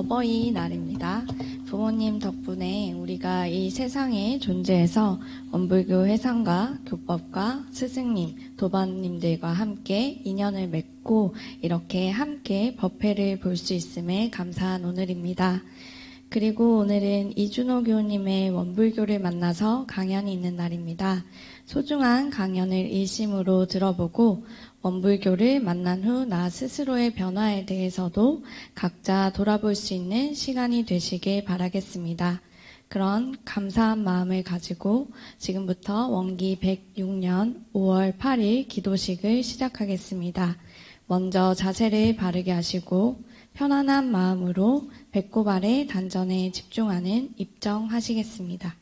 어버이 날입니다. 부모님 덕분에 우리가 이 세상에 존재해서 원불교 회상과 교법과 스승님, 도반님들과 함께 인연을 맺고 이렇게 함께 법회를 볼 수 있음에 감사한 오늘입니다. 그리고 오늘은 이준호 교우님의 원불교를 만나서 강연이 있는 날입니다. 소중한 강연을 일심으로 들어보고 원불교를 만난 후 나 스스로의 변화에 대해서도 각자 돌아볼 수 있는 시간이 되시길 바라겠습니다. 그런 감사한 마음을 가지고 지금부터 원기 106년 5월 8일 기도식을 시작하겠습니다. 먼저 자세를 바르게 하시고 편안한 마음으로 배꼽 아래 단전에 집중하는 입정하시겠습니다.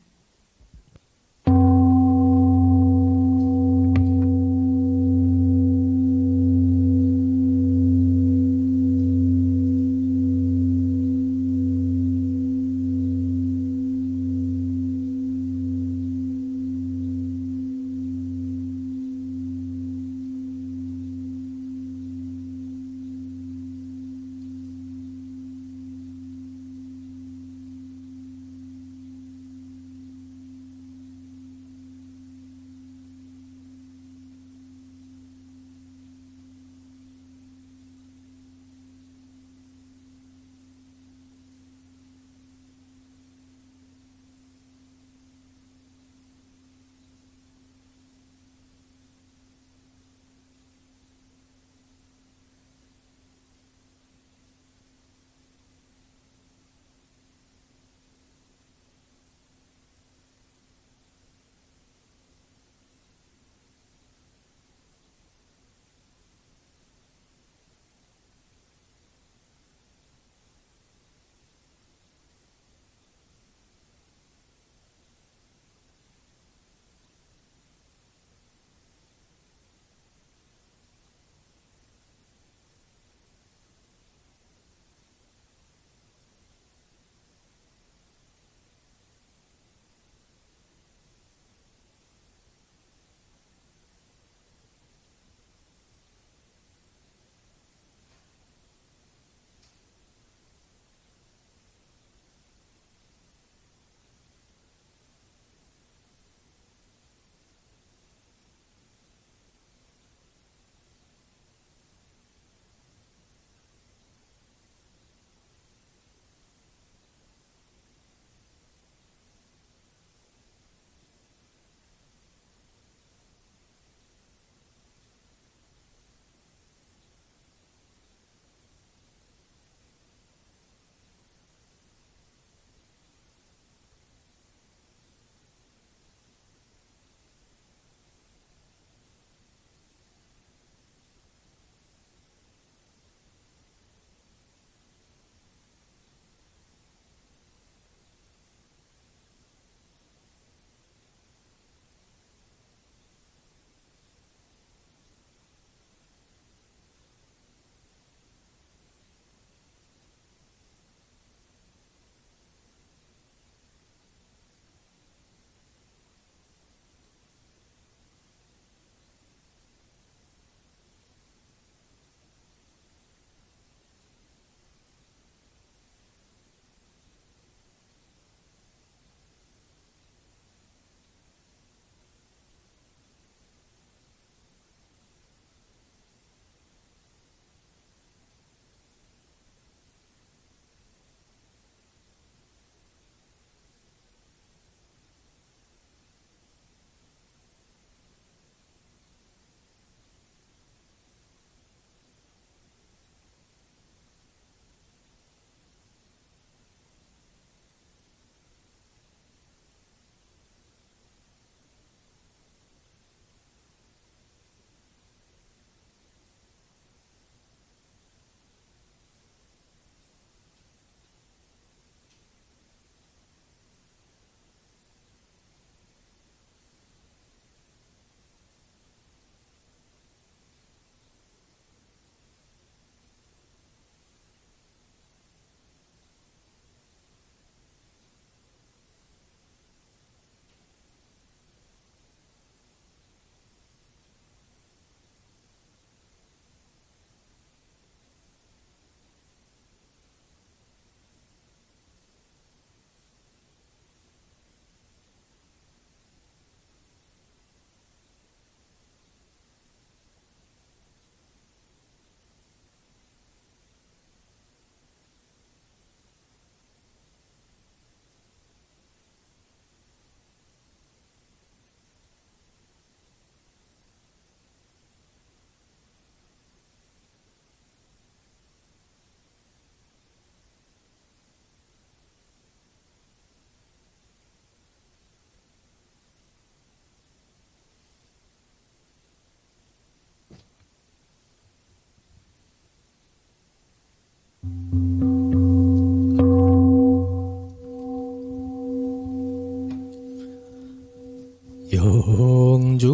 영주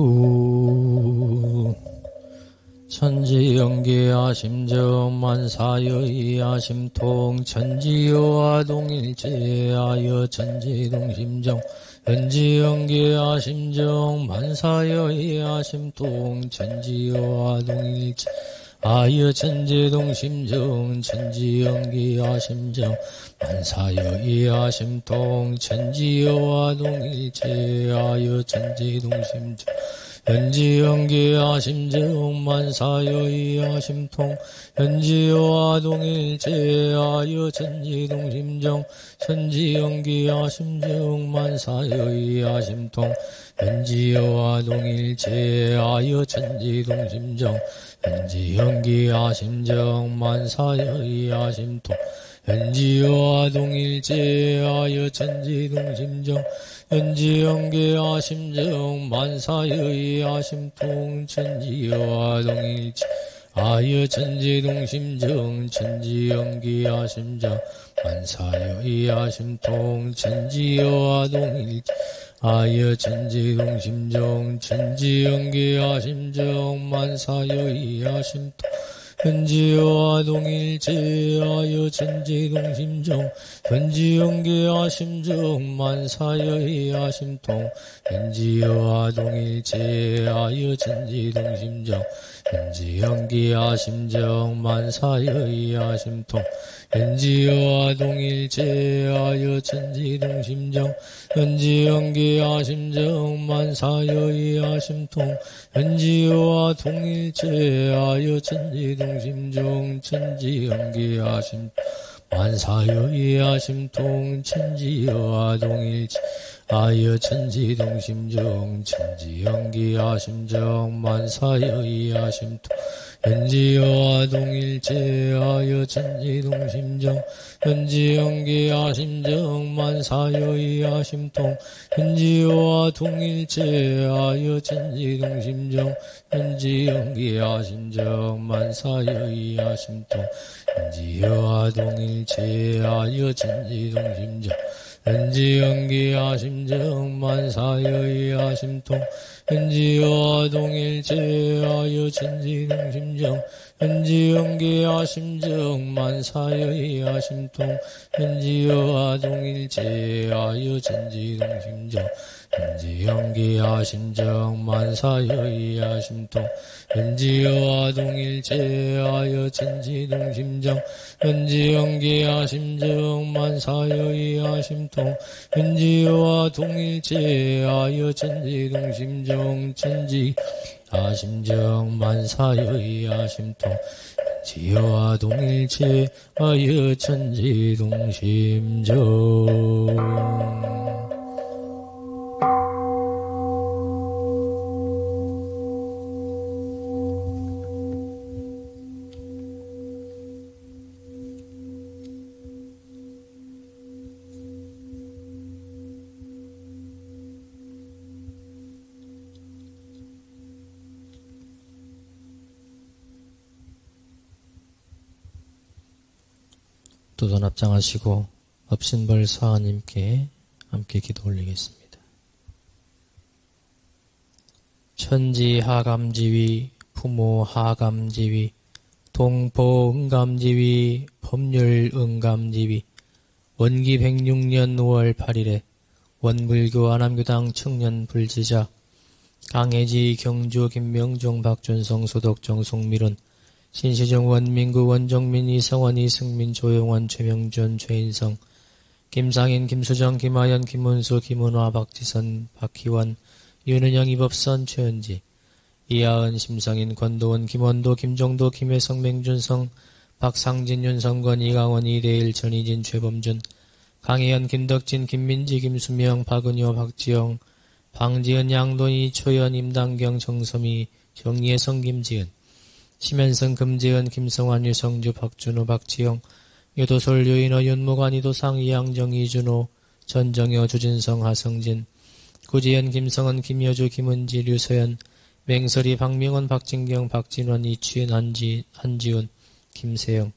천지연계야 심정만사여이야 심통 천지여와 동일제하여 천지동심정 천지연계야 심정만사여이야 심통 천지여와 동일제 아여 천지동심정 천지연기야 심정 만사여이야 심통 천지여와 동일체하여 천지동심정 천지연기야 심정 만사여이야 심통 천지여와 동일체하여 천지동심정 천지연기야 심정 만사여이야 심통 천지여와 동일체하여 천지동심정 천지연기야 심정 만사여이야 심통 천지여와 동일체하여 천지동심정 천지연계야 심정 만사여이야 심통 천지여와 동일체하여 천지동심정 천지연계야 심정 만사여이야 심통 천지여와 동일체하여 천지동심정 천지연계야 심정 만사여이야 심통 천지여와 동일체하여 천지동심정 천지연계야 심정 만사여이야 심통 천지여와 동일체하여 천지동심정 천지연계야 심정 만사여이야 심통 천지여와 동일체하여 천지동심정 천지연계야 심정 만사여이야 심통 천지여와 동일체하여 천지동심정 천지연계야 심통 만사여이야 심통 천지여와 동일체하여 천지동심정 천지연계야 심정 만사여이야 심통 천지여와 동일체하여 천지동심정 천지연계야 심정 만사여이야 심통 천지여와 동일체하여 천지동심정 천지연계야 심정 만사여이야 심통 천지여와 동일체하여 천지동심정 천지연계야 심정 만사여이야 심통 천지여와 동일체하여 천지동심정 천지연계야 심정 만사여이야 심통 천지여와 동일체하여 천지동심정 천지연계야 심정 만사여이야 심통 천지여와 동일체하여 천지동심정 천지연계야 심정 만사여이야 심통 천지여와 동일체하여 천지동심정 천지여와 심정 만사여이야 심통 천지여와 동일체하여 천지동심정 도전 합장하시고 업신벌 사하님께 함께 기도 올리겠습니다. 천지 하감지위, 부모 하감지위, 동포 응감지위, 법률 응감지위, 원기 106년 5월 8일에 원불교 안암교당 청년 불지자 강해지 경주 김명종 박준성 소독 정송밀은 신시정 원민구 원정민 이성원 이승민 조용원 최명준 최인성 김상인 김수정 김하연 김문수 김은화 박지선 박희원 윤은영 이법선 최은지 이하은 심상인 권도원 김원도 김정도 김혜성 맹준성 박상진 윤성건 이강원 이대일 전희진 최범준 강혜연 김덕진 김민지 김수명 박은효 박지영 방지은 양돈이 초연 임당경 정섬이 정예성 김지은 심현성 금지은 김성환 유성주 박준호 박지영 유도솔 유인호 윤무관 이도상 이양정 이준호 전정여 주진성 하성진 구지연 김성은 김여주 김은지 류서연 맹설이 박명원 박진경 박진원 이취은 한지훈 김세영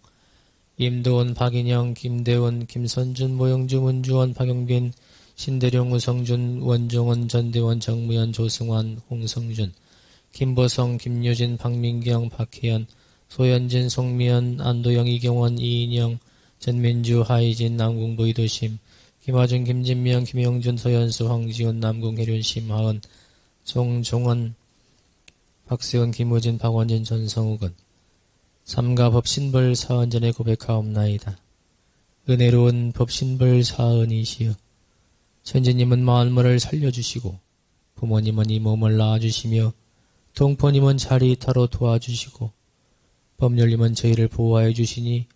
임도원 박인영 김대원 김선준 모영주 문주원 박영빈 신대령 우성준 원종원 전대원 정무현 조승환 홍성준 김보성 김유진 박민경 박혜연 소현진 송미연 안도영 이경원 이인영 전민주 하이진 남궁부 이도심 김하준 김진명 김영준 서현수 황지훈 남궁 혜륜 심하은 송종원 박세훈 김우진 박원진 전성욱은 삼가 법신벌 사은전에 고백하옵나이다. 은혜로운 법신벌 사은이시여 천지님은 만물을 살려주시고 부모님은 이 몸을 낳아주시며 동포님은 자리타로 도와주시고 법률님은 저희를 보호하여 주시니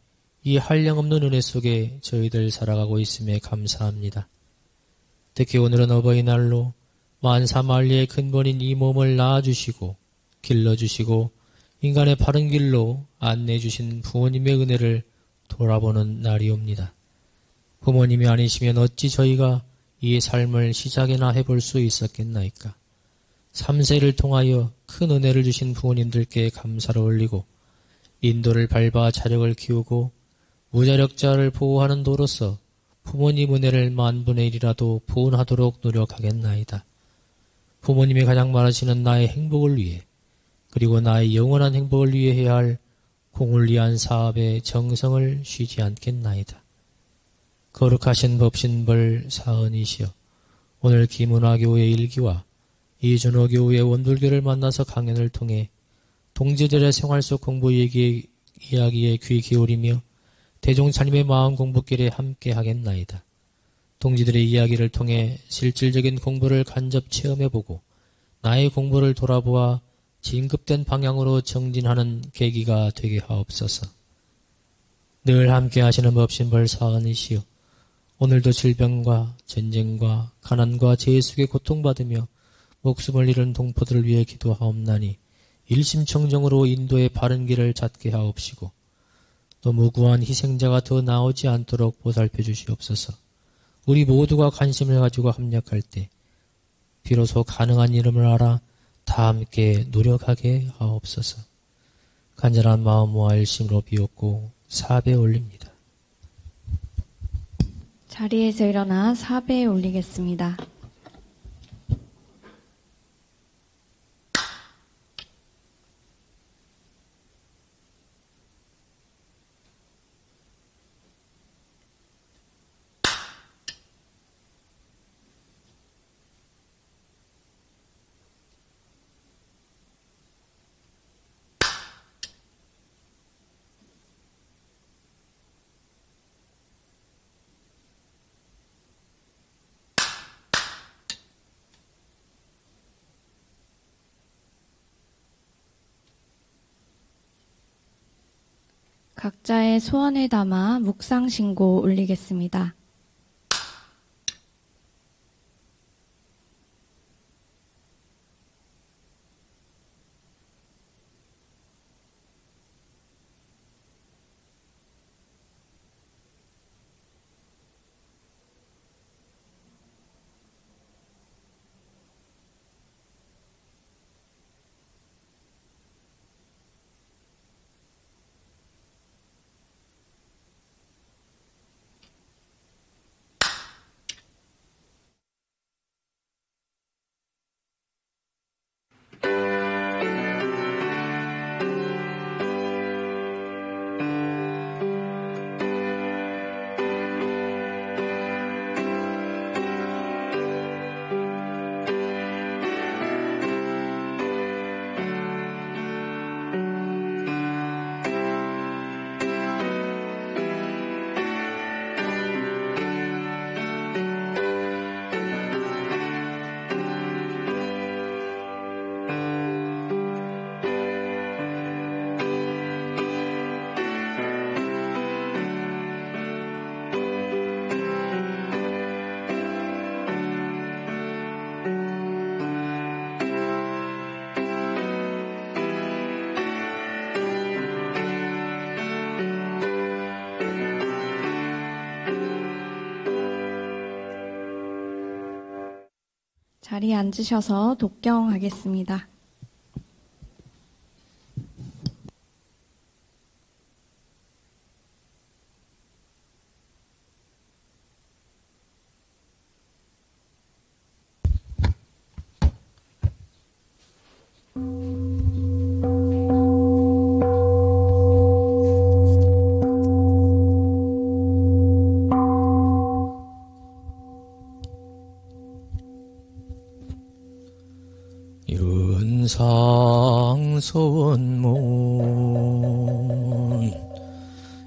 이 한량없는 은혜 속에 저희들 살아가고 있음에 감사합니다. 특히 오늘은 어버이날로 만사만리의 근본인 이 몸을 낳아주시고 길러주시고 인간의 바른 길로 안내해주신 부모님의 은혜를 돌아보는 날이옵니다. 부모님이 아니시면 어찌 저희가 이 삶을 시작이나 해볼 수 있었겠나이까. 3세를 통하여 큰 은혜를 주신 부모님들께 감사를 올리고 인도를 밟아 자력을 키우고 무자력자를 보호하는 도로서 부모님 은혜를 만분의 1이라도 보은하도록 노력하겠나이다. 부모님이 가장 말하시는 나의 행복을 위해 그리고 나의 영원한 행복을 위해 해야 할 공을 위한 사업에 정성을 쉬지 않겠나이다. 거룩하신 법신벌 사은이시여 오늘 김은화교우의 일기와 이준호 교우의 원불교를 만나서 강연을 통해 동지들의 생활 속 공부 이야기에 귀 기울이며 대종차님의 마음 공부길에 함께 하겠나이다. 동지들의 이야기를 통해 실질적인 공부를 간접 체험해보고 나의 공부를 돌아보아 진급된 방향으로 정진하는 계기가 되게 하옵소서. 늘 함께 하시는 법신벌 사은이시여 오늘도 질병과 전쟁과 가난과 재해 속에 고통받으며 목숨을 잃은 동포들을 위해 기도하옵나니 일심청정으로 인도의 바른 길을 찾게 하옵시고 또 무고한 희생자가 더 나오지 않도록 보살펴 주시옵소서. 우리 모두가 관심을 가지고 합력할 때 비로소 가능한 이름을 알아 다 함께 노력하게 하옵소서. 간절한 마음과 일심으로 비옵고 사배 올립니다. 자리에서 일어나 사배 올리겠습니다. 각자의 소원을 담아 묵상신고 올리겠습니다. 자리에 앉으셔서 독경하겠습니다. 영상소원문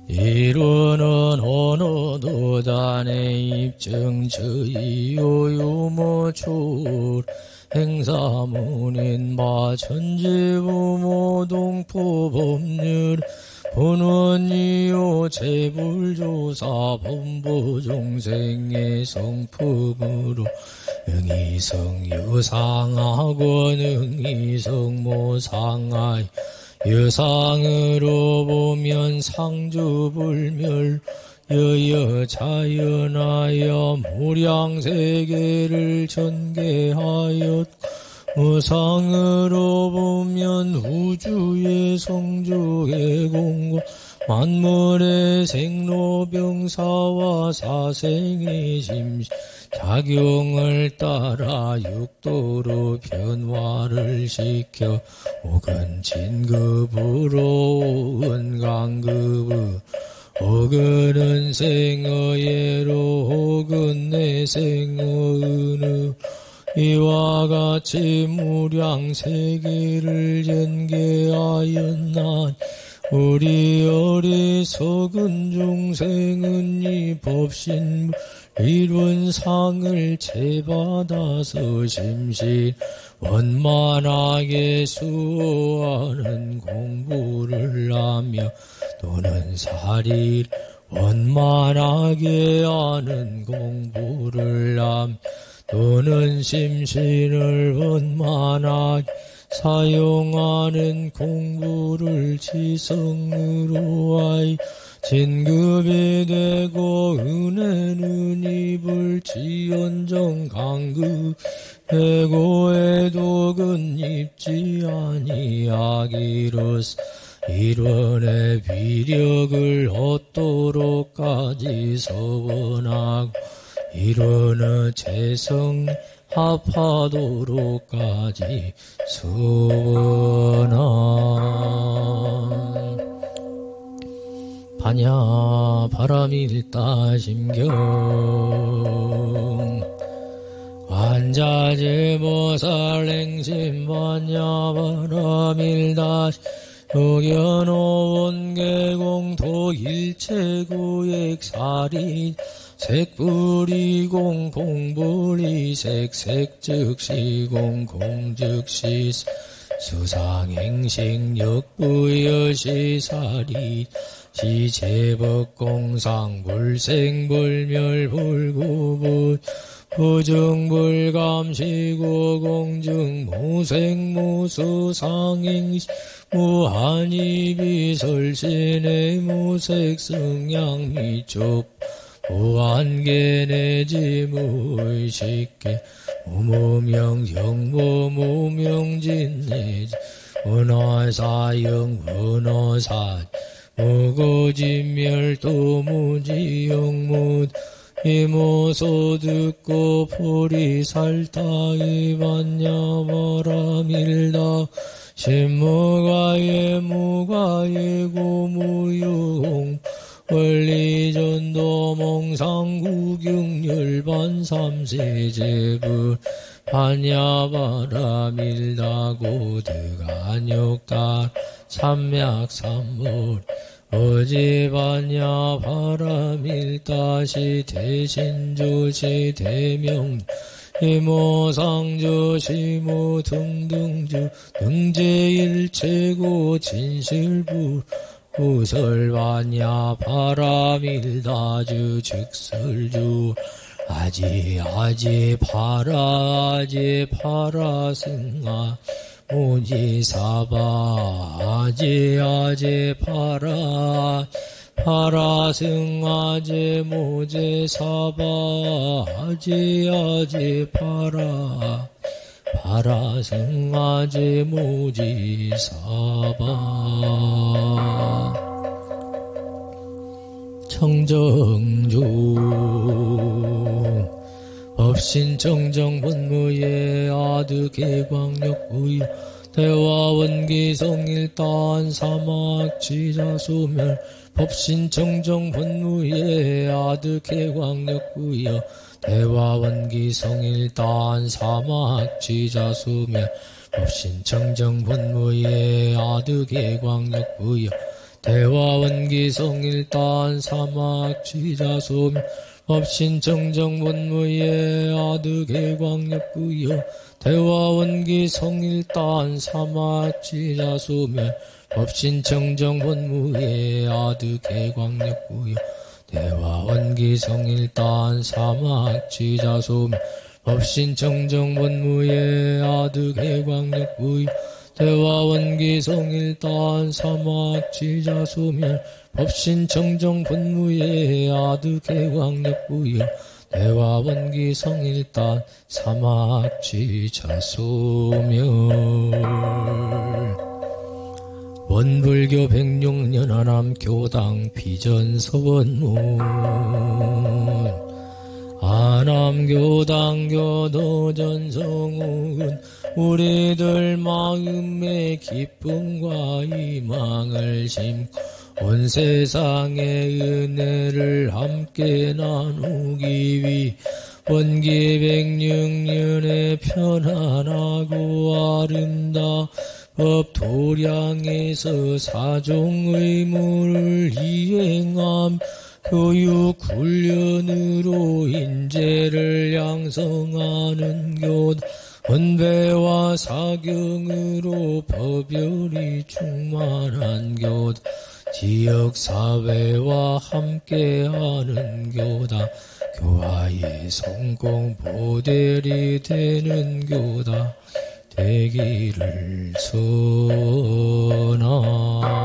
이루는 어느도단의 입증저이요유모출 행사문인 바천지부모동포법률 본원이요 재불조사 범보종생의 성품으로 응이성 유상하고 능이성모상하이 여상으로 보면 상주불멸 여여자연하여 무량세계를 전개하였 무상으로 보면 우주의 성주의 공고 만물의 생로병사와 사생의 심시 작용을 따라 육도로 변화를 시켜 혹은 진급으로 혹은 강급으로 혹은 생어예로 혹은 내생어은으로 이와 같이 무량세계를 전개하였나니 우리 어리석은 중생은 이 법신 이룬 상을 채받아서 심신 원만하게 수호하는 공부를 하며 또는 사리를 원만하게 하는 공부를 하며 또는 심신을 원만하게 사용하는 공부를 지성으로 하여 진급이 되고 은혜는 입을지언정 강급 해고에독은 입지 아니하기로서 일원의 비력을 얻도록까지 서원하고 일원의 재성 합하도록까지 서원하 반야 바람일다 심경 관자제보살 행심 반야 바람일다 의견오원계공도 일체구액사리 색불이공 공불이색 색즉시공 공즉시 수상행식 역부여시사리 시제법공상 불생불멸불구불 부증불감시고 공증무생무수상행시 무한이비설신의 무색승양미촉 무한계내지 무의식계 무무명정무무명진내지 문화사영 문화사 무거진멸도무지영무 이모소 듣고 포리살타 이반야바라밀다 신무가예 무가예 고무용 원리전도 몽상구경열반 삼세제불 반야바라밀다고 드간욕다 삼맥삼몰 어지반야 바라밀다시 대신조시 대명 이모상조시모 등등주 등제일체고 진실부 우설반야 바라밀다주 즉설주 아지 파라승아 무지사바 아지 파라승아제 모제사바 아지 파라승아제 모지사바 청정주 법신청정본무예 아드개광역구여 대화원기성일단 사막지자소멸 법신청정본무예 아드개광역구여 대화원기성일단 사막지자소멸 법신청정본무예 아득개광역부여 대화원기성일단 사막지자소며 법신청정본무예 아득개광역부여 대화원기성일단 사막지자소며 법신청정본무예 아득개광역부여 대화원기성일단 사막지자소며 법신청정본무예 아득개광역부여 대화원기성일단 사막지자소며 법신청정본무예 아득개광역부여 대화원기성일단 사막지자소며 원불교 106년 하남 교당 비전서원문 아남교당 교도전성욱은 우리들 마음의 기쁨과 희망을 심고 온 세상의 은혜를 함께 나누기 위해 원기 106년의 편안하고 아름다운 법도량에서 사종의무를 이행함 교육훈련으로 인재를 양성하는 교다 헌배와 사경으로 법열이 충만한 교다 지역사회와 함께하는 교다 교화의 성공 모델이 되는 교다 되기를 선하.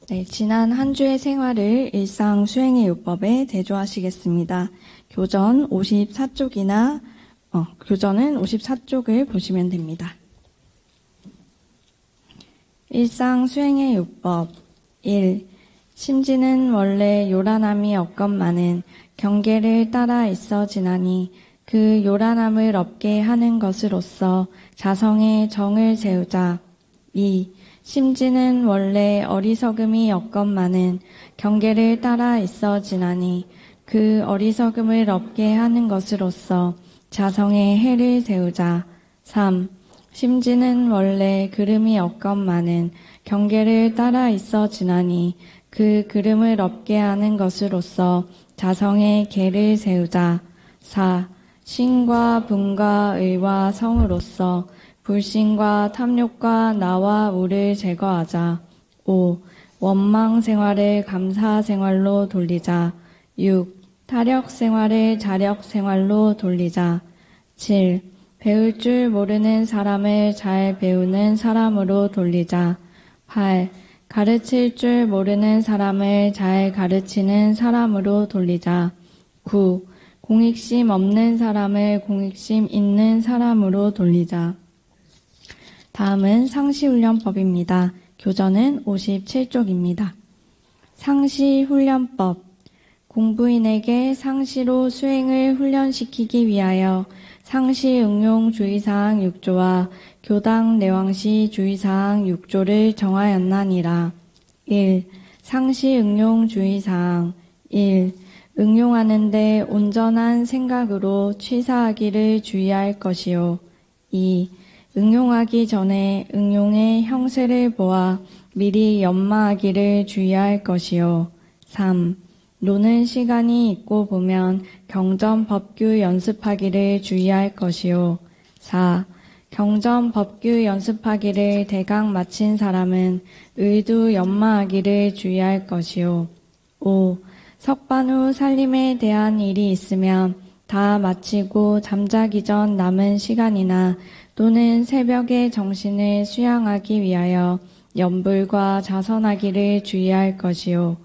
네, 지난 한 주의 생활을 일상 수행의 요법에 대조하시겠습니다. 교전은 54쪽을 보시면 됩니다. 일상 수행의 요법 1. 심지는 원래 요란함이 없건만은 경계를 따라 있어지나니 그 요란함을 없게 하는 것으로서 자성의 정을 세우자. 2. 심지는 원래 어리석음이 없건만은 경계를 따라 있어지나니 그 어리석음을 없게 하는 것으로서 자성의 해를 세우자. 3. 심지는 원래 그름이 없건만은 경계를 따라 있어지나니 그 그름을 없게 하는 것으로서 자성의 계를 세우자. 4. 신과 분과 의와 성으로서 불신과 탐욕과 나와 우를 제거하자. 5. 원망 생활을 감사 생활로 돌리자. 6. 타력 생활을 자력 생활로 돌리자. 7. 배울 줄 모르는 사람을 잘 배우는 사람으로 돌리자. 8. 가르칠 줄 모르는 사람을 잘 가르치는 사람으로 돌리자. 9. 공익심 없는 사람을 공익심 있는 사람으로 돌리자. 다음은 상시훈련법입니다. 교전은 57쪽입니다. 상시훈련법. 공부인에게 상시로 수행을 훈련시키기 위하여 상시응용 주의사항 6조와 교당 내왕시 주의사항 6조를 정하였나니라. 1. 상시응용 주의사항 1. 응용하는데 온전한 생각으로 취사하기를 주의할 것이요. 2. 응용하기 전에 응용의 형세를 보아 미리 연마하기를 주의할 것이요. 3. 노는 시간이 있고 보면 경전 법규 연습하기를 주의할 것이요. 4. 경전 법규 연습하기를 대강 마친 사람은 의두 연마하기를 주의할 것이요. 5. 석반 후 살림에 대한 일이 있으면 다 마치고 잠자기 전 남은 시간이나 또는 새벽에 정신을 수양하기 위하여 염불과 자선하기를 주의할 것이요.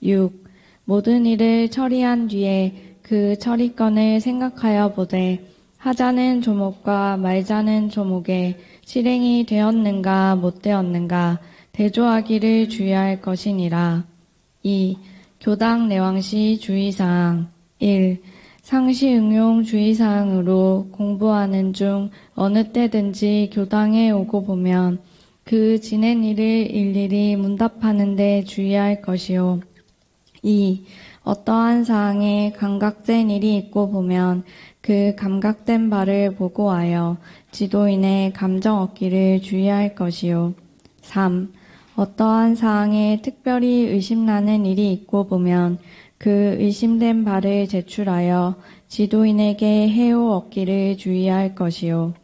6. 모든 일을 처리한 뒤에 그 처리건을 생각하여 보되 하자는 조목과 말자는 조목에 실행이 되었는가 못 되었는가 대조하기를 주의할 것이니라. 2. 교당 내왕시 주의사항 1. 상시응용 주의사항으로 공부하는 중 어느 때든지 교당에 오고 보면 그 지낸 일을 일일이 문답하는 데 주의할 것이요. 2. 어떠한 사항에 감각된 일이 있고 보면 그 감각된 바를 보고하여 지도인의 감정 얻기를 주의할 것이요. 3. 어떠한 사항에 특별히 의심나는 일이 있고 보면 그 의심된 바를 제출하여 지도인에게 해오 얻기를 주의할 것이요.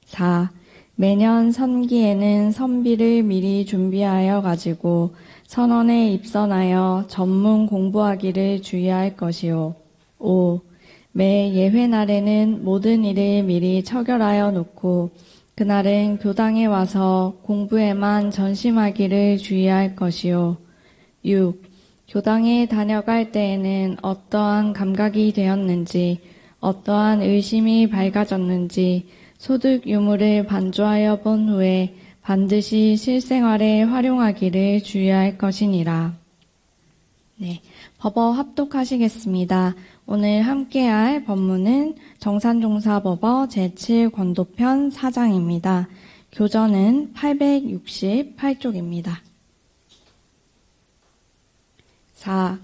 4. 매년 선기에는 선비를 미리 준비하여 가지고 선원에 입선하여 전문 공부하기를 주의할 것이요. 5. 매 예회날에는 모든 일을 미리 처결하여 놓고 그날은 교당에 와서 공부에만 전심하기를 주의할 것이요. 6. 교당에 다녀갈 때에는 어떠한 감각이 되었는지, 어떠한 의심이 밝아졌는지 소득 유무를 반조하여 본 후에 반드시 실생활에 활용하기를 주의할 것이니라. 네, 법어 합독하시겠습니다. 오늘 함께할 법문은 정산종사법어 제7권도편 4장입니다. 교전은 868쪽입니다. 4.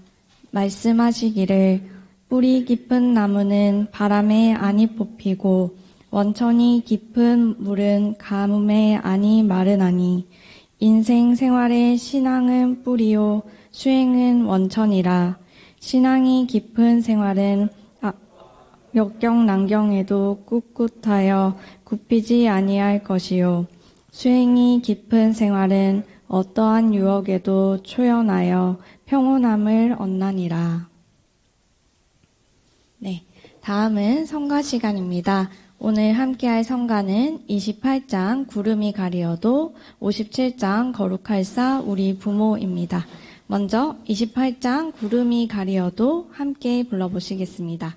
말씀하시기를 뿌리 깊은 나무는 바람에 안이 뽑히고 원천이 깊은 물은 가뭄에 안이 마르나니 인생 생활의 신앙은 뿌리요 수행은 원천이라. 신앙이 깊은 생활은 역경난경에도 꿋꿋하여 굽히지 아니할 것이요 수행이 깊은 생활은 어떠한 유혹에도 초연하여 평온함을 얻나니라. 네, 다음은 성가 시간입니다. 오늘 함께할 성가는 28장 구름이 가리어도 57장 거룩할사 우리 부모입니다. 먼저 28장 구름이 가리어도 함께 불러보시겠습니다.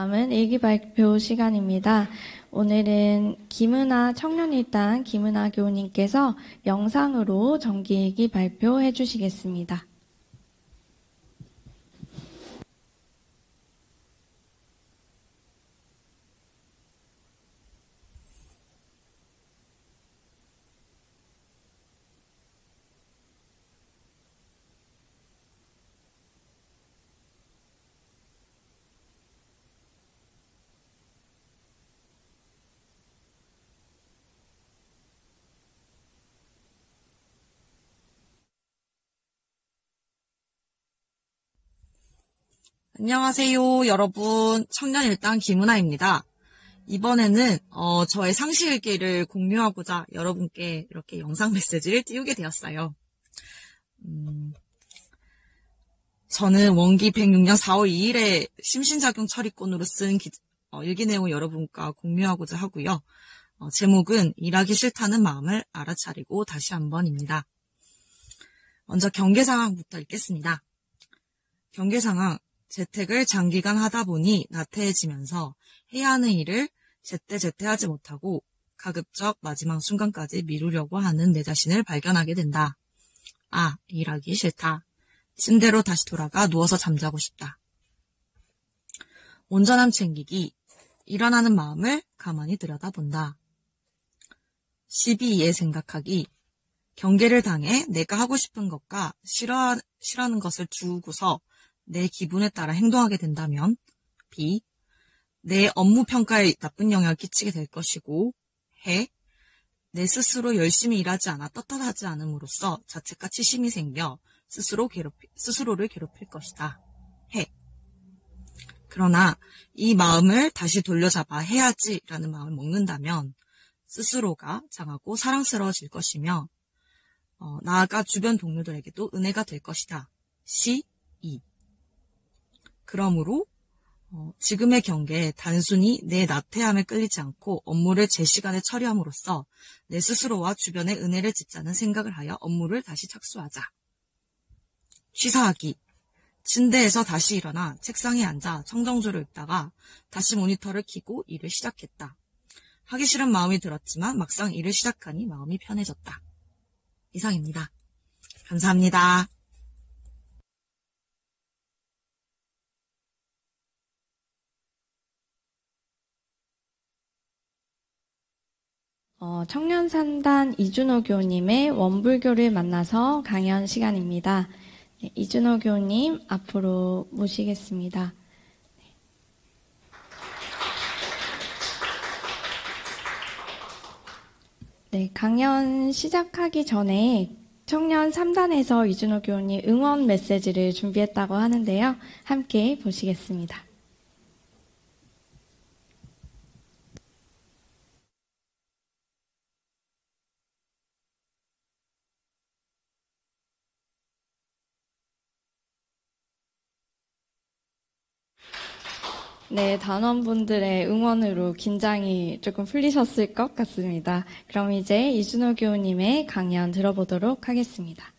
다음은 일기 발표 시간입니다. 오늘은 김은아 청년일당 김은아 교우님께서 영상으로 정기일기 발표해 주시겠습니다. 안녕하세요, 여러분. 청년일당 김은아입니다. 이번에는 저의 상시일기를 공유하고자 여러분께 이렇게 영상 메시지를 띄우게 되었어요. 저는 원기 106년 4월 2일에 심신작용 처리권으로 쓴 일기 내용을 여러분과 공유하고자 하고요. 제목은 일하기 싫다는 마음을 알아차리고 다시 한번입니다. 먼저 경계 상황부터 읽겠습니다. 경계 상황. 재택을 장기간 하다 보니 나태해지면서 해야 하는 일을 제때 하지 못하고 가급적 마지막 순간까지 미루려고 하는 내 자신을 발견하게 된다. 아, 일하기 싫다. 침대로 다시 돌아가 누워서 잠자고 싶다. 온전함 챙기기. 일어나는 마음을 가만히 들여다본다. 12의 생각하기. 경계를 당해 내가 하고 싶은 것과 싫어하는 것을 두고서 내 기분에 따라 행동하게 된다면 B. 내 업무 평가에 나쁜 영향을 끼치게 될 것이고 해. 내 스스로 열심히 일하지 않아 떳떳하지 않음으로써 자책과 치심이 생겨 스스로를 괴롭힐 것이다. 해. 그러나 이 마음을 다시 돌려잡아 해야지라는 마음을 먹는다면 스스로가 장하고 사랑스러워질 것이며 나아가 주변 동료들에게도 은혜가 될 것이다. C. E. 그러므로 지금의 경계에 단순히 내 나태함에 끌리지 않고 업무를 제 시간에 처리함으로써 내 스스로와 주변의 은혜를 짓자는 생각을 하여 업무를 다시 착수하자. 취사하기. 침대에서 다시 일어나 책상에 앉아 청정조를 읽다가 다시 모니터를 켜고 일을 시작했다. 하기 싫은 마음이 들었지만 막상 일을 시작하니 마음이 편해졌다. 이상입니다. 감사합니다. 청년산단 이준호 교우님의 원불교를 만나서 강연 시간입니다. 네, 이준호 교우님 앞으로 모시겠습니다. 네, 강연 시작하기 전에 청년 3단에서 이준호 교우님 응원 메시지를 준비했다고 하는데요. 함께 보시겠습니다. 네, 단원분들의 응원으로 긴장이 조금 풀리셨을 것 같습니다. 그럼 이제 이준호 교우님의 강연 들어보도록 하겠습니다.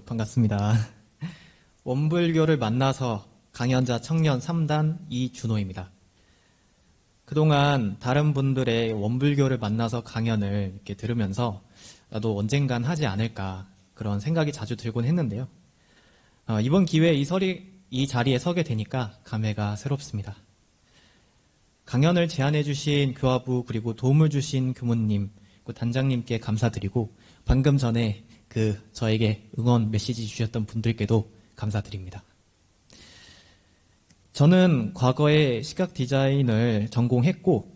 반갑습니다. 원불교를 만나서 강연자 청년 3단 이준호입니다. 그동안 다른 분들의 원불교를 만나서 강연을 이렇게 들으면서 나도 언젠간 하지 않을까 그런 생각이 자주 들곤 했는데요. 이번 기회에 이 자리에 서게 되니까 감회가 새롭습니다. 강연을 제안해 주신 교화부 그리고 도움을 주신 교무님, 단장님께 감사드리고 방금 전에 저에게 응원 메시지 주셨던 분들께도 감사드립니다. 저는 과거에 시각 디자인을 전공했고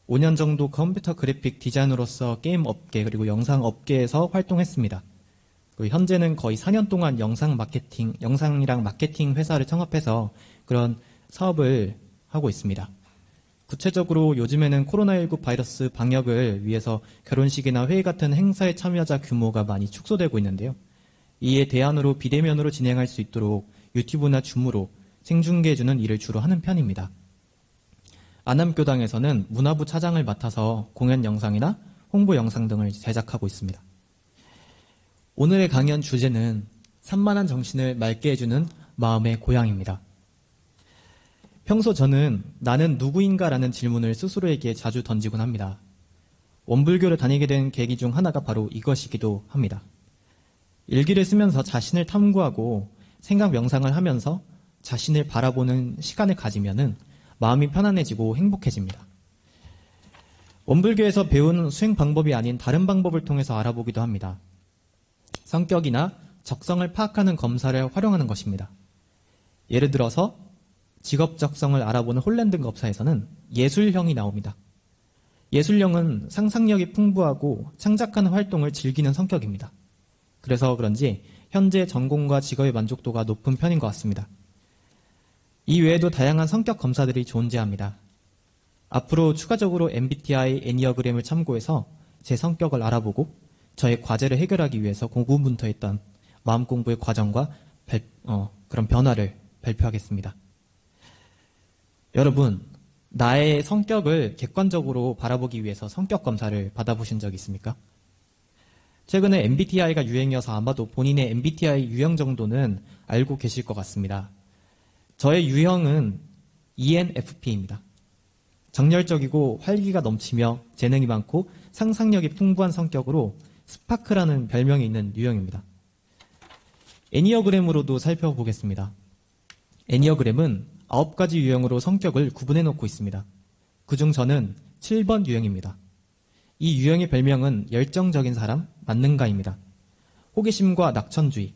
5년 정도 컴퓨터 그래픽 디자이너로서 게임 업계 그리고 영상 업계에서 활동했습니다. 그리고 현재는 거의 4년 동안 영상이랑 마케팅 회사를 창업해서 그런 사업을 하고 있습니다. 구체적으로 요즘에는 코로나19 바이러스 방역을 위해서 결혼식이나 회의 같은 행사에 참여자 규모가 많이 축소되고 있는데요. 이에 대안으로 비대면으로 진행할 수 있도록 유튜브나 줌으로 생중계해주는 일을 주로 하는 편입니다. 안암교당에서는 문화부 차장을 맡아서 공연 영상이나 홍보 영상 등을 제작하고 있습니다. 오늘의 강연 주제는 산만한 정신을 맑게 해주는 마음의 고향입니다. 평소 저는 나는 누구인가라는 질문을 스스로에게 자주 던지곤 합니다. 원불교를 다니게 된 계기 중 하나가 바로 이것이기도 합니다. 일기를 쓰면서 자신을 탐구하고 생각 명상을 하면서 자신을 바라보는 시간을 가지면은 마음이 편안해지고 행복해집니다. 원불교에서 배운 수행 방법이 아닌 다른 방법을 통해서 알아보기도 합니다. 성격이나 적성을 파악하는 검사를 활용하는 것입니다. 예를 들어서 직업 적성을 알아보는 홀랜드 검사에서는 예술형이 나옵니다. 예술형은 상상력이 풍부하고 창작하는 활동을 즐기는 성격입니다. 그래서 그런지 현재 전공과 직업의 만족도가 높은 편인 것 같습니다. 이 외에도 다양한 성격 검사들이 존재합니다. 앞으로 추가적으로 MBTI 애니어그램을 참고해서 제 성격을 알아보고 저의 과제를 해결하기 위해서 고군분투했던 마음 공부의 과정과 그런 변화를 발표하겠습니다. 여러분, 나의 성격을 객관적으로 바라보기 위해서 성격 검사를 받아보신 적 있습니까? 최근에 MBTI가 유행이어서 아마도 본인의 MBTI 유형 정도는 알고 계실 것 같습니다. 저의 유형은 ENFP입니다. 정열적이고 활기가 넘치며 재능이 많고 상상력이 풍부한 성격으로 스파크라는 별명이 있는 유형입니다. 애니어그램으로도 살펴보겠습니다. 애니어그램은 9가지 유형으로 성격을 구분해 놓고 있습니다. 그중 저는 7번 유형입니다. 이 유형의 별명은 열정적인 사람, 만능가입니다. 호기심과 낙천주의,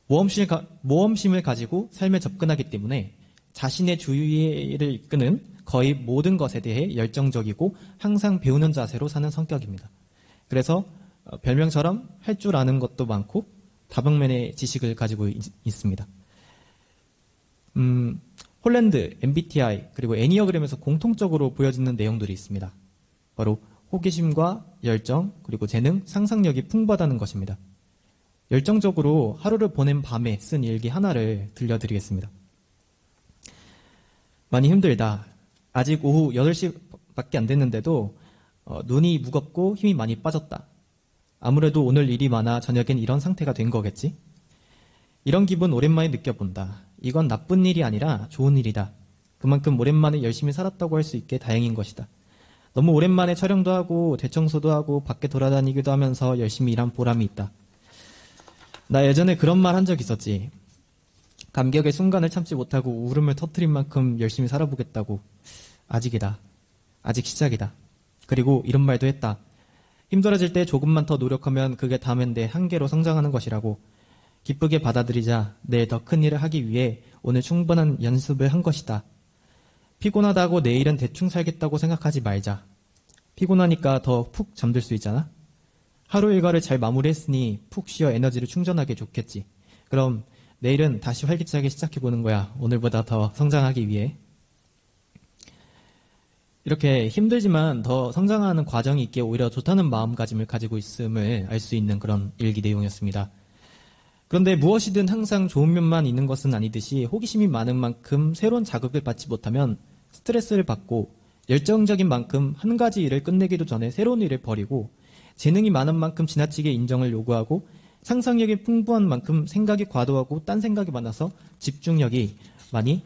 모험심을 가지고 삶에 접근하기 때문에 자신의 주위를 이끄는 거의 모든 것에 대해 열정적이고 항상 배우는 자세로 사는 성격입니다. 그래서 별명처럼 할 줄 아는 것도 많고 다방면의 지식을 가지고 있습니다. 홀랜드, MBTI, 그리고 애니어그램에서 공통적으로 보여지는 내용들이 있습니다. 바로 호기심과 열정, 그리고 재능, 상상력이 풍부하다는 것입니다. 열정적으로 하루를 보낸 밤에 쓴 일기 하나를 들려드리겠습니다. 많이 힘들다. 아직 오후 8시밖에 안 됐는데도 눈이 무겁고 힘이 많이 빠졌다. 아무래도 오늘 일이 많아 저녁엔 이런 상태가 된 거겠지? 이런 기분 오랜만에 느껴본다. 이건 나쁜 일이 아니라 좋은 일이다. 그만큼 오랜만에 열심히 살았다고 할 수 있게 다행인 것이다. 너무 오랜만에 촬영도 하고 대청소도 하고 밖에 돌아다니기도 하면서 열심히 일한 보람이 있다. 나 예전에 그런 말 한 적 있었지. 감격의 순간을 참지 못하고 울음을 터뜨린 만큼 열심히 살아보겠다고. 아직이다. 아직 시작이다. 그리고 이런 말도 했다. 힘들어질 때 조금만 더 노력하면 그게 다음엔 내 한계로 성장하는 것이라고. 기쁘게 받아들이자. 내일 더 큰 일을 하기 위해 오늘 충분한 연습을 한 것이다. 피곤하다고 내일은 대충 살겠다고 생각하지 말자. 피곤하니까 더 푹 잠들 수 있잖아. 하루 일과를 잘 마무리했으니 푹 쉬어 에너지를 충전하기 좋겠지. 그럼 내일은 다시 활기차게 시작해보는 거야. 오늘보다 더 성장하기 위해. 이렇게 힘들지만 더 성장하는 과정이 있기에 오히려 좋다는 마음가짐을 가지고 있음을 알 수 있는 그런 일기 내용이었습니다. 그런데 무엇이든 항상 좋은 면만 있는 것은 아니듯이 호기심이 많은 만큼 새로운 자극을 받지 못하면 스트레스를 받고 열정적인 만큼 한 가지 일을 끝내기도 전에 새로운 일을 버리고 재능이 많은 만큼 지나치게 인정을 요구하고 상상력이 풍부한 만큼 생각이 과도하고 딴 생각이 많아서 집중력이 많이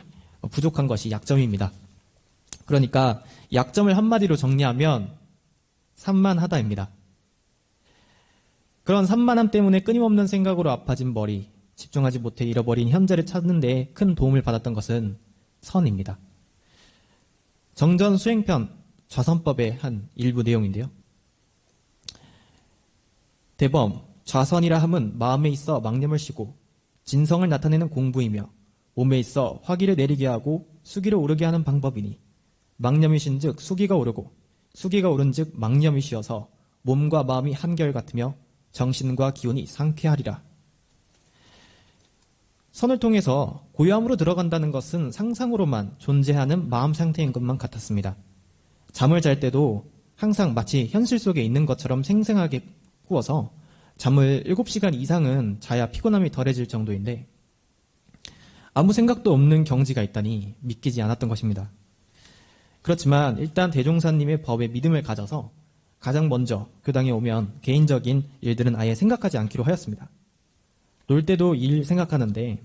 부족한 것이 약점입니다. 그러니까 약점을 한마디로 정리하면 산만하다입니다. 그런 산만함 때문에 끊임없는 생각으로 아파진 머리, 집중하지 못해 잃어버린 현재를 찾는 데 큰 도움을 받았던 것은 선입니다. 정전 수행편 좌선법의 한 일부 내용인데요. 대범, 좌선이라 함은 마음에 있어 망념을 쉬고 진성을 나타내는 공부이며 몸에 있어 화기를 내리게 하고 수기를 오르게 하는 방법이니 망념이 쉰즉 수기가 오르고 수기가 오른즉 망념이 쉬어서 몸과 마음이 한결같으며 정신과 기운이 상쾌하리라. 선을 통해서 고요함으로 들어간다는 것은 상상으로만 존재하는 마음 상태인 것만 같았습니다. 잠을 잘 때도 항상 마치 현실 속에 있는 것처럼 생생하게 꾸어서 잠을 7시간 이상은 자야 피곤함이 덜해질 정도인데 아무 생각도 없는 경지가 있다니 믿기지 않았던 것입니다. 그렇지만 일단 대종사님의 법에 믿음을 가져서 가장 먼저 교당에 오면 개인적인 일들은 아예 생각하지 않기로 하였습니다. 놀 때도 일 생각하는데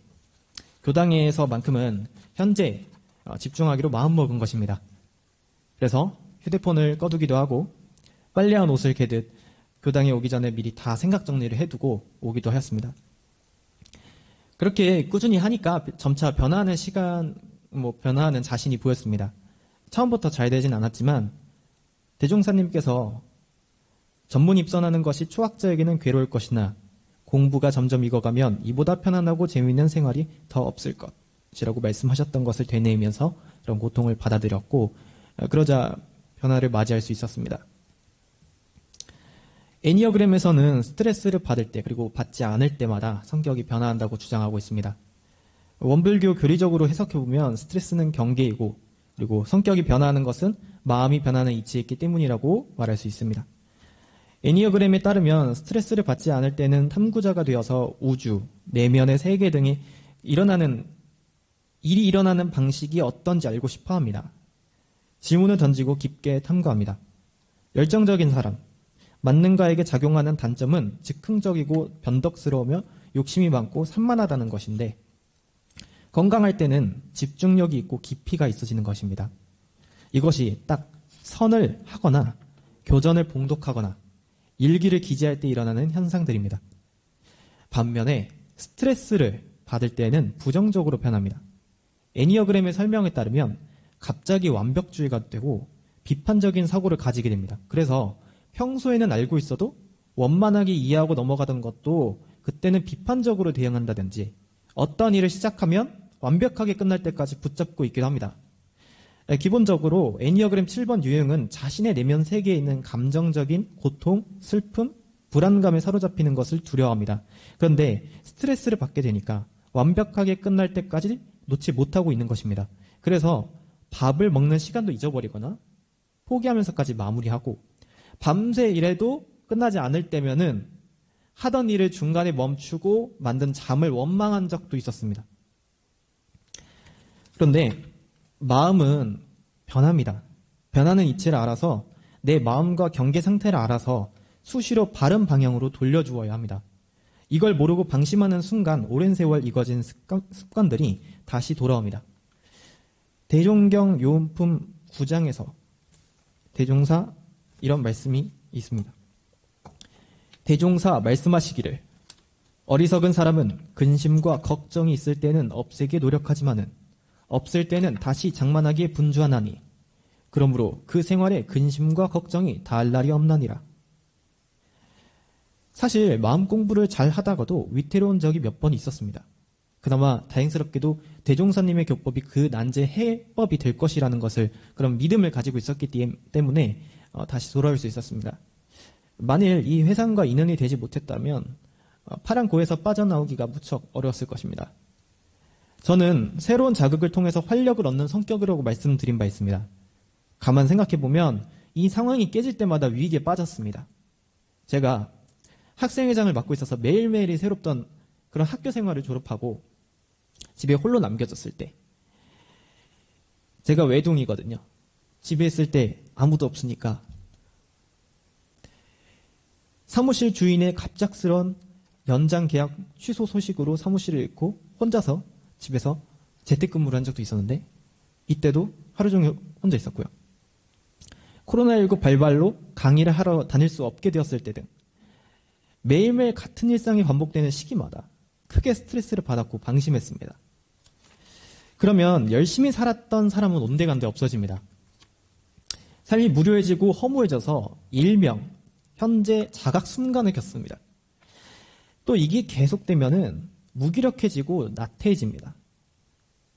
교당에서만큼은 현재 집중하기로 마음먹은 것입니다. 그래서 휴대폰을 꺼두기도 하고 빨래한 옷을 개듯 교당에 오기 전에 미리 다 생각 정리를 해두고 오기도 하였습니다. 그렇게 꾸준히 하니까 점차 변화하는 변화하는 자신이 보였습니다. 처음부터 잘 되진 않았지만 대종사님께서 전문 입선하는 것이 초학자에게는 괴로울 것이나 공부가 점점 익어가면 이보다 편안하고 재미있는 생활이 더 없을 것이라고 말씀하셨던 것을 되뇌이면서 그런 고통을 받아들였고 그러자 변화를 맞이할 수 있었습니다. 애니어그램에서는 스트레스를 받을 때 그리고 받지 않을 때마다 성격이 변화한다고 주장하고 있습니다. 원불교 교리적으로 해석해보면 스트레스는 경계이고 그리고 성격이 변화하는 것은 마음이 변하는 이치에 있기 때문이라고 말할 수 있습니다. 애니어그램에 따르면 스트레스를 받지 않을 때는 탐구자가 되어서 우주, 내면의 세계 등이 일이 일어나는 방식이 어떤지 알고 싶어 합니다. 질문을 던지고 깊게 탐구합니다. 열정적인 사람, 만능가에게 작용하는 단점은 즉흥적이고 변덕스러우며 욕심이 많고 산만하다는 것인데 건강할 때는 집중력이 있고 깊이가 있어지는 것입니다. 이것이 딱 선을 하거나 교전을 봉독하거나 일기를 기재할 때 일어나는 현상들입니다. 반면에 스트레스를 받을 때는 부정적으로 변합니다. 애니어그램의 설명에 따르면 갑자기 완벽주의가 되고 비판적인 사고를 가지게 됩니다. 그래서 평소에는 알고 있어도 원만하게 이해하고 넘어가던 것도 그때는 비판적으로 대응한다든지 어떤 일을 시작하면 완벽하게 끝날 때까지 붙잡고 있기도 합니다. 기본적으로 애니어그램 7번 유형은 자신의 내면 세계에 있는 감정적인 고통, 슬픔, 불안감에 사로잡히는 것을 두려워합니다. 그런데 스트레스를 받게 되니까 완벽하게 끝날 때까지 놓지 못하고 있는 것입니다. 그래서 밥을 먹는 시간도 잊어버리거나 포기하면서까지 마무리하고 밤새 일해도 끝나지 않을 때면은 하던 일을 중간에 멈추고 만든 잠을 원망한 적도 있었습니다. 그런데 마음은 변합니다. 변하는 이치를 알아서 내 마음과 경계 상태를 알아서 수시로 바른 방향으로 돌려주어야 합니다. 이걸 모르고 방심하는 순간 오랜 세월 익어진 습관들이 다시 돌아옵니다. 대종경 요음품 9장에서 대종사 이런 말씀이 있습니다. 대종사 말씀하시기를 어리석은 사람은 근심과 걱정이 있을 때는 없애게 노력하지만은 없을 때는 다시 장만하기에 분주하나니 그러므로 그 생활에 근심과 걱정이 닿을 날이 없나니라. 사실 마음 공부를 잘 하다가도 위태로운 적이 몇 번 있었습니다. 그나마 다행스럽게도 대종사님의 교법이 그 난제 해법이 될 것이라는 것을 그런 믿음을 가지고 있었기 때문에 다시 돌아올 수 있었습니다. 만일 이 회상과 인연이 되지 못했다면 파란 고에서 빠져나오기가 무척 어려웠을 것입니다. 저는 새로운 자극을 통해서 활력을 얻는 성격이라고 말씀드린 바 있습니다. 가만 생각해보면 이 상황이 깨질 때마다 위기에 빠졌습니다. 제가 학생회장을 맡고 있어서 매일매일이 새롭던 그런 학교 생활을 졸업하고 집에 홀로 남겨졌을 때 제가 외동이거든요. 집에 있을 때 아무도 없으니까 사무실 주인의 갑작스런 연장 계약 취소 소식으로 사무실을 잃고 혼자서 집에서 재택근무를 한 적도 있었는데 이때도 하루 종일 혼자 있었고요. 코로나19 발발로 강의를 하러 다닐 수 없게 되었을 때 등 매일매일 같은 일상이 반복되는 시기마다 크게 스트레스를 받았고 방심했습니다. 그러면 열심히 살았던 사람은 온데간데 없어집니다. 삶이 무료해지고 허무해져서 일명 현재 자각 순간을 겪습니다. 또 이게 계속되면은 무기력해지고 나태해집니다.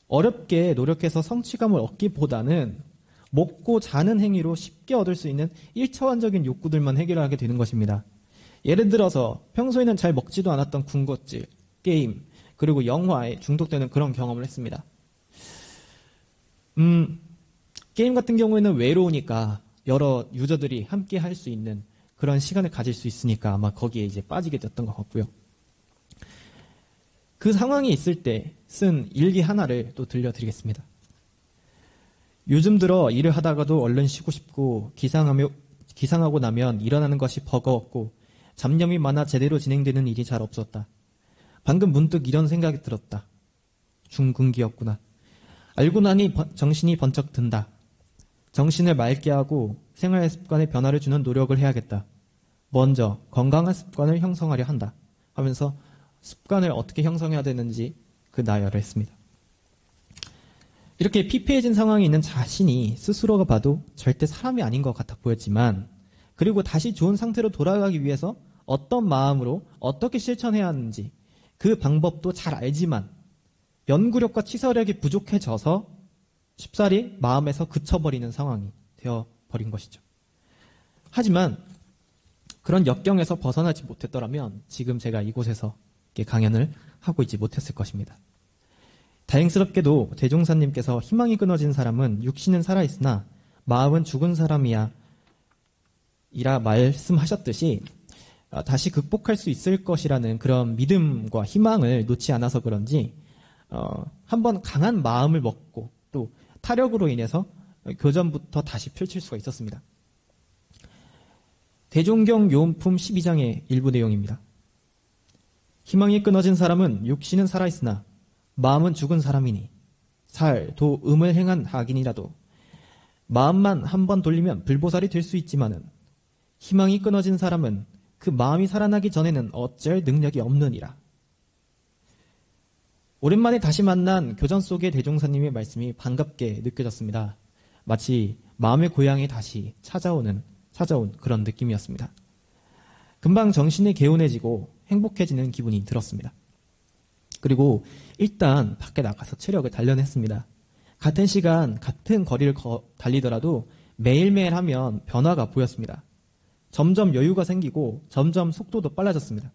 어렵게 노력해서 성취감을 얻기보다는 먹고 자는 행위로 쉽게 얻을 수 있는 1차원적인 욕구들만 해결하게 되는 것입니다. 예를 들어서 평소에는 잘 먹지도 않았던 군것질, 게임, 그리고 영화에 중독되는 그런 경험을 했습니다. 게임 같은 경우에는 외로우니까 여러 유저들이 함께 할 수 있는 그런 시간을 가질 수 있으니까 아마 거기에 이제 빠지게 됐던 것 같고요. 그 상황이 있을 때 쓴 일기 하나를 또 들려드리겠습니다. 요즘 들어 일을 하다가도 얼른 쉬고 싶고 기상하고 나면 일어나는 것이 버거웠고 잡념이 많아 제대로 진행되는 일이 잘 없었다. 방금 문득 이런 생각이 들었다. 중근기였구나. 알고 나니 정신이 번쩍 든다. 정신을 맑게 하고 생활 습관에 변화를 주는 노력을 해야겠다. 먼저 건강한 습관을 형성하려 한다. 하면서 습관을 어떻게 형성해야 되는지 그 나열을 했습니다. 이렇게 피폐해진 상황에 있는 자신이 스스로가 봐도 절대 사람이 아닌 것 같아 보였지만, 그리고 다시 좋은 상태로 돌아가기 위해서 어떤 마음으로 어떻게 실천해야 하는지 그 방법도 잘 알지만 연구력과 치사력이 부족해져서 쉽사리 마음에서 그쳐버리는 상황이 되어버린 것이죠. 하지만 그런 역경에서 벗어나지 못했더라면 지금 제가 이곳에서 강연을 하고 있지 못했을 것입니다. 다행스럽게도 대종사님께서 희망이 끊어진 사람은 육신은 살아있으나 마음은 죽은 사람이야 이라 말씀하셨듯이 다시 극복할 수 있을 것이라는 그런 믿음과 희망을 놓지 않아서 그런지 한번 강한 마음을 먹고 또 타력으로 인해서 교전부터 다시 펼칠 수가 있었습니다. 대종경 요음품 12장의 일부 내용입니다. 희망이 끊어진 사람은 육신은 살아있으나 마음은 죽은 사람이니 살도음을 행한 악인이라도 마음만 한번 돌리면 불보살이 될 수 있지만은 희망이 끊어진 사람은 그 마음이 살아나기 전에는 어쩔 능력이 없느니라. 오랜만에 다시 만난 교전 속의 대종사님의 말씀이 반갑게 느껴졌습니다. 마치 마음의 고향이 다시 찾아온 그런 느낌이었습니다. 금방 정신이 개운해지고 행복해지는 기분이 들었습니다. 그리고 일단 밖에 나가서 체력을 단련했습니다. 같은 시간, 같은 거리를 달리더라도 매일매일 하면 변화가 보였습니다. 점점 여유가 생기고 점점 속도도 빨라졌습니다.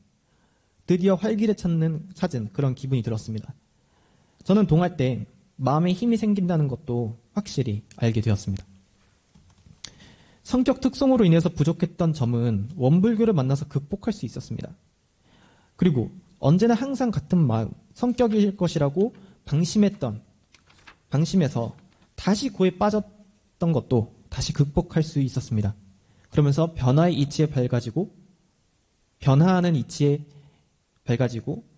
드디어 활기를 찾은 그런 기분이 들었습니다. 저는 동할 때 마음에 힘이 생긴다는 것도 확실히 알게 되었습니다. 성격 특성으로 인해서 부족했던 점은 원불교를 만나서 극복할 수 있었습니다. 그리고 언제나 항상 같은 마음, 성격일 것이라고 방심해서 다시 고에 빠졌던 것도 다시 극복할 수 있었습니다. 그러면서 변화의 이치에 밝아지고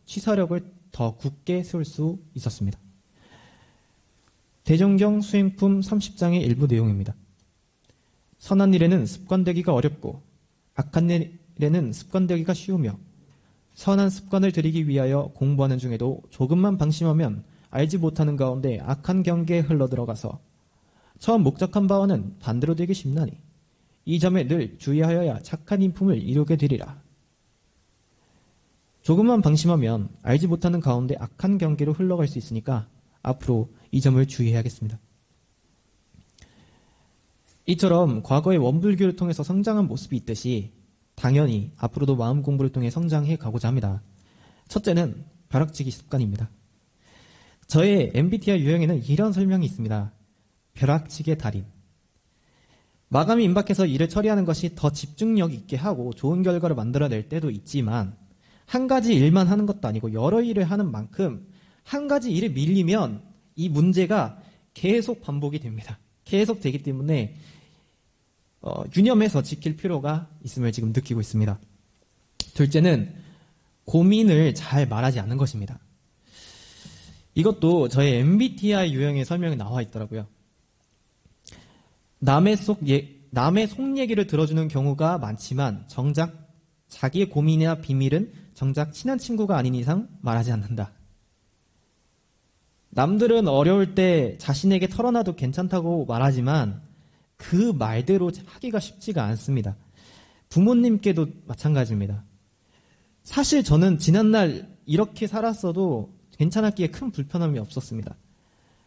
취사력을 더 굳게 세울 수 있었습니다. 대종경 수행품 30장의 일부 내용입니다. 선한 일에는 습관되기가 어렵고 악한 일에는 습관되기가 쉬우며 선한 습관을 들이기 위하여 공부하는 중에도 조금만 방심하면 알지 못하는 가운데 악한 경계에 흘러들어가서 처음 목적한 바와는 반대로 되기 쉽나니 이 점에 늘 주의하여야 착한 인품을 이루게 되리라. 조금만 방심하면 알지 못하는 가운데 악한 경계로 흘러갈 수 있으니까 앞으로 이 점을 주의해야겠습니다. 이처럼 과거의 원불교를 통해서 성장한 모습이 있듯이 당연히 앞으로도 마음 공부를 통해 성장해 가고자 합니다. 첫째는 벼락치기 습관입니다. 저의 MBTI 유형에는 이런 설명이 있습니다. 벼락치기의 달인. 마감이 임박해서 일을 처리하는 것이 더 집중력 있게 하고 좋은 결과를 만들어낼 때도 있지만 한 가지 일만 하는 것도 아니고 여러 일을 하는 만큼 한 가지 일을 밀리면 이 문제가 계속 반복이 됩니다. 계속 되기 때문에 유념해서 지킬 필요가 있음을 지금 느끼고 있습니다. 둘째는 고민을 잘 말하지 않는 것입니다. 이것도 저의 MBTI 유형의 설명에 나와 있더라고요. 남의 속 얘기를 들어주는 경우가 많지만 정작 자기의 고민이나 비밀은 정작 친한 친구가 아닌 이상 말하지 않는다. 남들은 어려울 때 자신에게 털어놔도 괜찮다고 말하지만 그 말대로 하기가 쉽지가 않습니다. 부모님께도 마찬가지입니다. 사실 저는 지난날 이렇게 살았어도 괜찮았기에 큰 불편함이 없었습니다.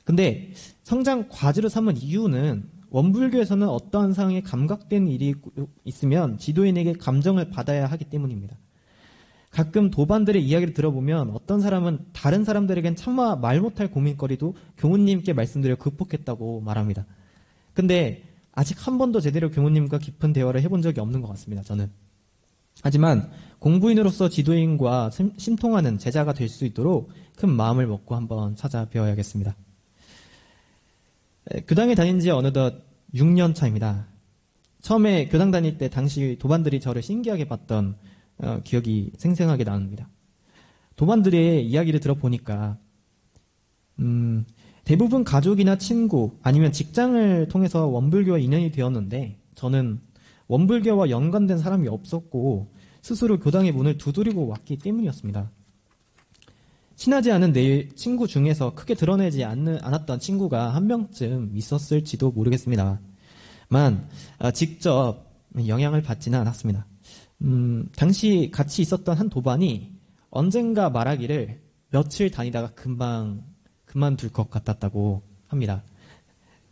근데 성장 과제로 삼은 이유는 원불교에서는 어떠한 상황에 감각된 일이 있으면 지도인에게 감정을 받아야 하기 때문입니다. 가끔 도반들의 이야기를 들어보면 어떤 사람은 다른 사람들에겐 차마 말 못할 고민거리도 교무님께 말씀드려 극복했다고 말합니다. 근데 아직 한 번도 제대로 교무님과 깊은 대화를 해본 적이 없는 것 같습니다. 저는. 하지만 공부인으로서 지도인과 심통하는 제자가 될 수 있도록 큰 마음을 먹고 한번 찾아뵈어야겠습니다. 교당에 다닌 지 어느덧 6년 차입니다. 처음에 교당 다닐 때 당시 도반들이 저를 신기하게 봤던 기억이 생생하게 납니다. 도반들의 이야기를 들어보니까 대부분 가족이나 친구 아니면 직장을 통해서 원불교와 인연이 되었는데 저는 원불교와 연관된 사람이 없었고 스스로 교당의 문을 두드리고 왔기 때문이었습니다. 친하지 않은 내 친구 중에서 크게 드러내지 않았던 친구가 한 명쯤 있었을지도 모르겠습니다. 만 직접 영향을 받지는 않았습니다. 당시 같이 있었던 한 도반이 언젠가 말하기를 며칠 다니다가 금방 그만둘 것 같았다고 합니다.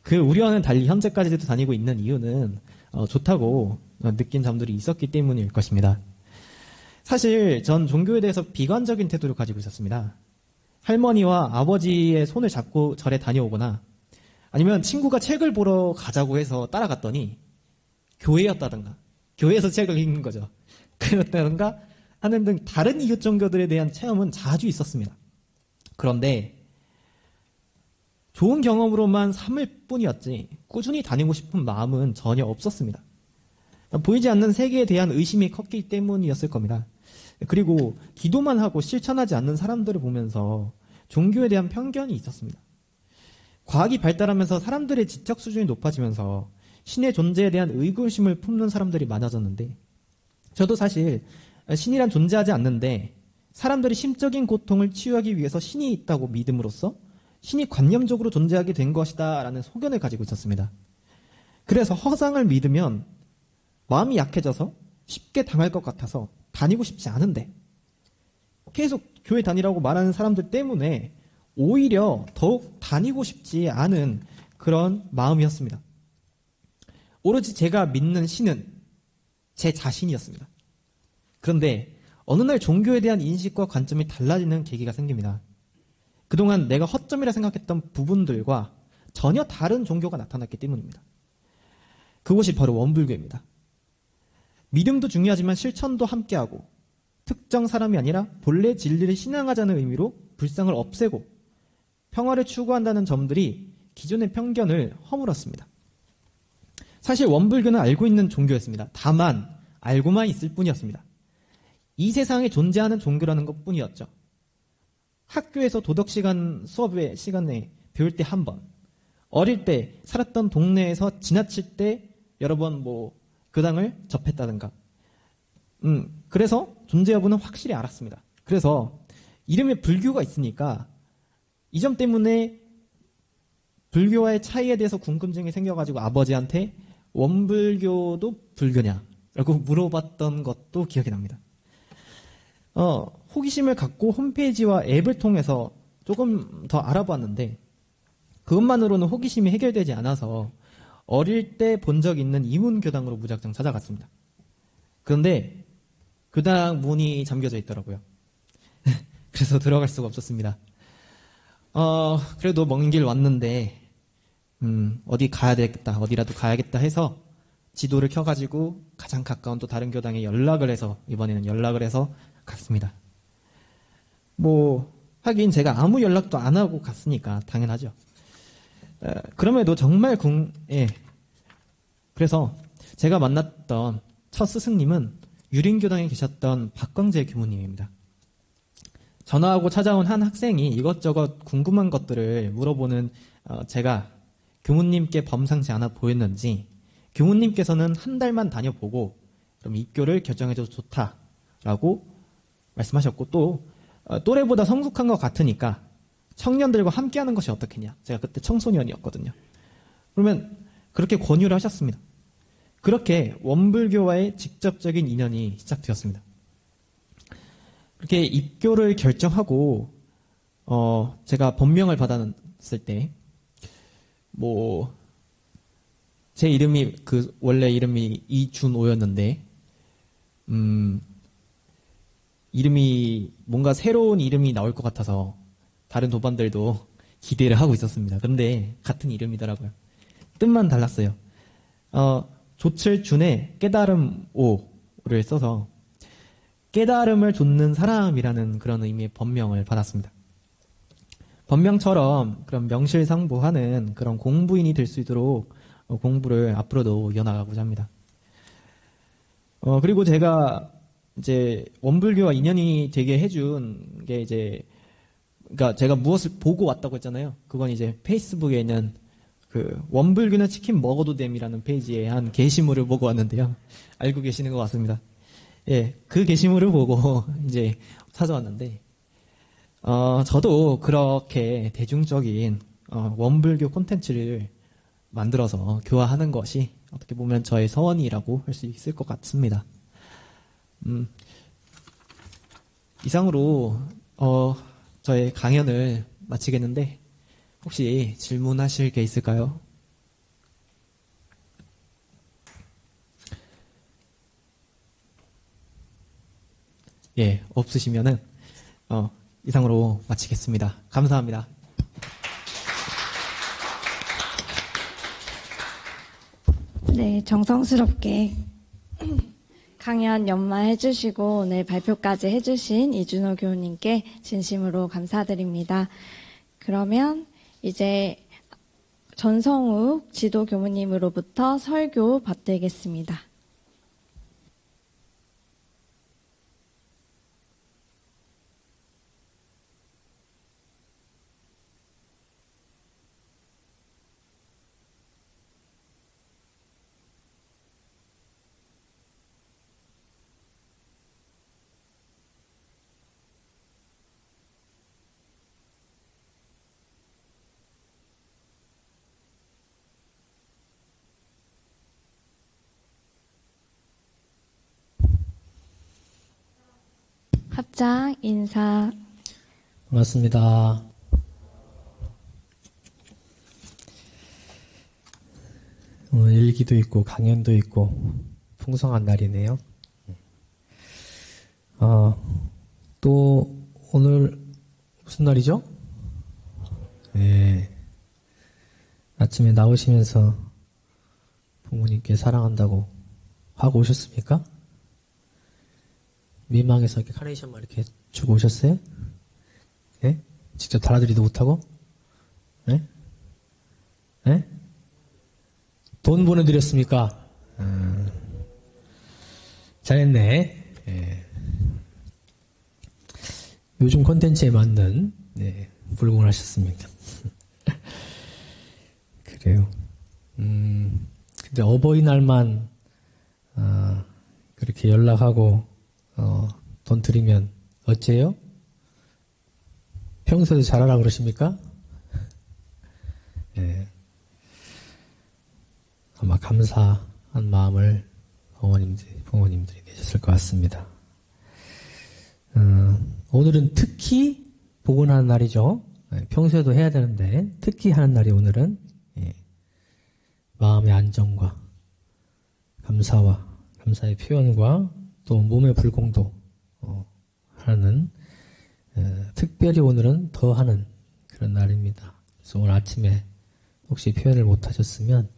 그 우려와는 달리 현재까지도 다니고 있는 이유는 좋다고 느낀 점들이 있었기 때문일 것입니다. 사실 전 종교에 대해서 비관적인 태도를 가지고 있었습니다. 할머니와 아버지의 손을 잡고 절에 다녀오거나 아니면 친구가 책을 보러 가자고 해서 따라갔더니 교회였다든가 교회에서 책을 읽는 거죠. 그렇다든가 하는 등 다른 이웃 종교들에 대한 체험은 자주 있었습니다. 그런데 좋은 경험으로만 삼을 뿐이었지 꾸준히 다니고 싶은 마음은 전혀 없었습니다. 보이지 않는 세계에 대한 의심이 컸기 때문이었을 겁니다. 그리고 기도만 하고 실천하지 않는 사람들을 보면서 종교에 대한 편견이 있었습니다. 과학이 발달하면서 사람들의 지적 수준이 높아지면서 신의 존재에 대한 의구심을 품는 사람들이 많아졌는데 저도 사실 신이란 존재하지 않는데 사람들이 심적인 고통을 치유하기 위해서 신이 있다고 믿음으로써 신이 관념적으로 존재하게 된 것이다 라는 소견을 가지고 있었습니다. 그래서 허상을 믿으면 마음이 약해져서 쉽게 당할 것 같아서 다니고 싶지 않은데 계속 교회 다니라고 말하는 사람들 때문에 오히려 더욱 다니고 싶지 않은 그런 마음이었습니다. 오로지 제가 믿는 신은 제 자신이었습니다. 그런데 어느 날 종교에 대한 인식과 관점이 달라지는 계기가 생깁니다. 그동안 내가 허점이라 생각했던 부분들과 전혀 다른 종교가 나타났기 때문입니다. 그곳이 바로 원불교입니다. 믿음도 중요하지만 실천도 함께하고 특정 사람이 아니라 본래 진리를 신앙하자는 의미로 불상을 없애고 평화를 추구한다는 점들이 기존의 편견을 허물었습니다. 사실 원불교는 알고 있는 종교였습니다. 다만 알고만 있을 뿐이었습니다. 이 세상에 존재하는 종교라는 것 뿐이었죠. 학교에서 도덕시간 수업의 시간에 배울 때 한 번, 어릴 때 살았던 동네에서 지나칠 때 여러 번 교당을 접했다든가 그래서 존재 여부는 확실히 알았습니다. 그래서 이름에 불교가 있으니까 이 점 때문에 불교와의 차이에 대해서 궁금증이 생겨가지고 아버지한테 원불교도 불교냐? 라고 물어봤던 것도 기억이 납니다. 호기심을 갖고 홈페이지와 앱을 통해서 조금 더 알아봤는데 그것만으로는 호기심이 해결되지 않아서 어릴 때 본 적 있는 이문교당으로 무작정 찾아갔습니다. 그런데 교당 문이 잠겨져 있더라고요. 그래서 들어갈 수가 없었습니다. 그래도 먼 길 왔는데 어디 가야 되겠다, 어디라도 가야겠다 해서 지도를 켜가지고 가장 가까운 또 다른 교당에 이번에는 연락을 해서 갔습니다. 하긴 제가 아무 연락도 안 하고 갔으니까 당연하죠. 그럼에도 정말 그래서 제가 만났던 첫 스승님은 유린교당에 계셨던 박광재 교무님입니다. 전화하고 찾아온 한 학생이 이것저것 궁금한 것들을 물어보는 제가 교무님께 범상치 않아 보였는지 교무님께서는 한 달만 다녀보고 그럼 입교를 결정해줘도 좋다라고 말씀하셨고 또 또래보다 성숙한 것 같으니까 청년들과 함께하는 것이 어떻겠냐. 제가 그때 청소년이었거든요. 그러면 그렇게 권유를 하셨습니다. 그렇게 원불교와의 직접적인 인연이 시작되었습니다. 그렇게 입교를 결정하고 제가 법명을 받았을 때 제 이름이 원래 이름이 이준호였는데 이름이 뭔가 새로운 이름이 나올 것 같아서 다른 도반들도 기대를 하고 있었습니다. 그런데 같은 이름이더라고요. 뜻만 달랐어요. 조철준의 깨달음 오를 써서 깨달음을 좇는 사람이라는 그런 의미의 법명을 받았습니다. 법명처럼 그런 명실상부하는 그런 공부인이 될 수 있도록 공부를 앞으로도 이어나가고자 합니다. 그리고 제가 이제 원불교와 인연이 되게 해준 게 이제, 그러니까 제가 무엇을 보고 왔다고 했잖아요. 그건 이제 페이스북에 있는 그 원불교는 치킨 먹어도 됨이라는 페이지에 한 게시물을 보고 왔는데요. 알고 계시는 것 같습니다. 예, 그 게시물을 보고 이제 찾아왔는데, 저도 그렇게 대중적인 원불교 콘텐츠를 만들어서 교화하는 것이 어떻게 보면 저의 서원이라고 할 수 있을 것 같습니다. 이상으로 저의 강연을 마치겠는데 혹시 질문하실 게 있을까요? 예, 없으시면은 이상으로 마치겠습니다. 감사합니다. 네, 정성스럽게 강연 연마해주시고 오늘 발표까지 해주신 이준호 교우님께 진심으로 감사드립니다. 그러면 이제 전성욱 지도 교무님으로부터 설교 받들겠습니다. 합장 인사. 반갑습니다. 오늘 일기도 있고 강연도 있고 풍성한 날이네요. 또 오늘 무슨 날이죠? 네. 아침에 나오시면서 부모님께 사랑한다고 하고 오셨습니까? 민망해서 이렇게 카네이션만 이렇게 주고 오셨어요? 예? 직접 달아드리도 못하고? 예? 예? 돈 보내드렸습니까? 잘했네. 예. 요즘 콘텐츠에 맞는 불공을 하셨습니다. 그래요. 근데 어버이날만 그렇게 연락하고 돈 드리면 어째요? 평소에도 잘하라 그러십니까? 예. 아마 감사한 마음을 부모님들이 내셨을 것 같습니다. 오늘은 특히 복원하는 날이죠. 평소에도 해야 되는데 특히 하는 날이 오늘은 마음의 안정과 감사의 표현과 또 몸의 불공도 하는 특별히 오늘은 더 하는 그런 날입니다. 그래서 오늘 아침에 혹시 표현을 못 하셨으면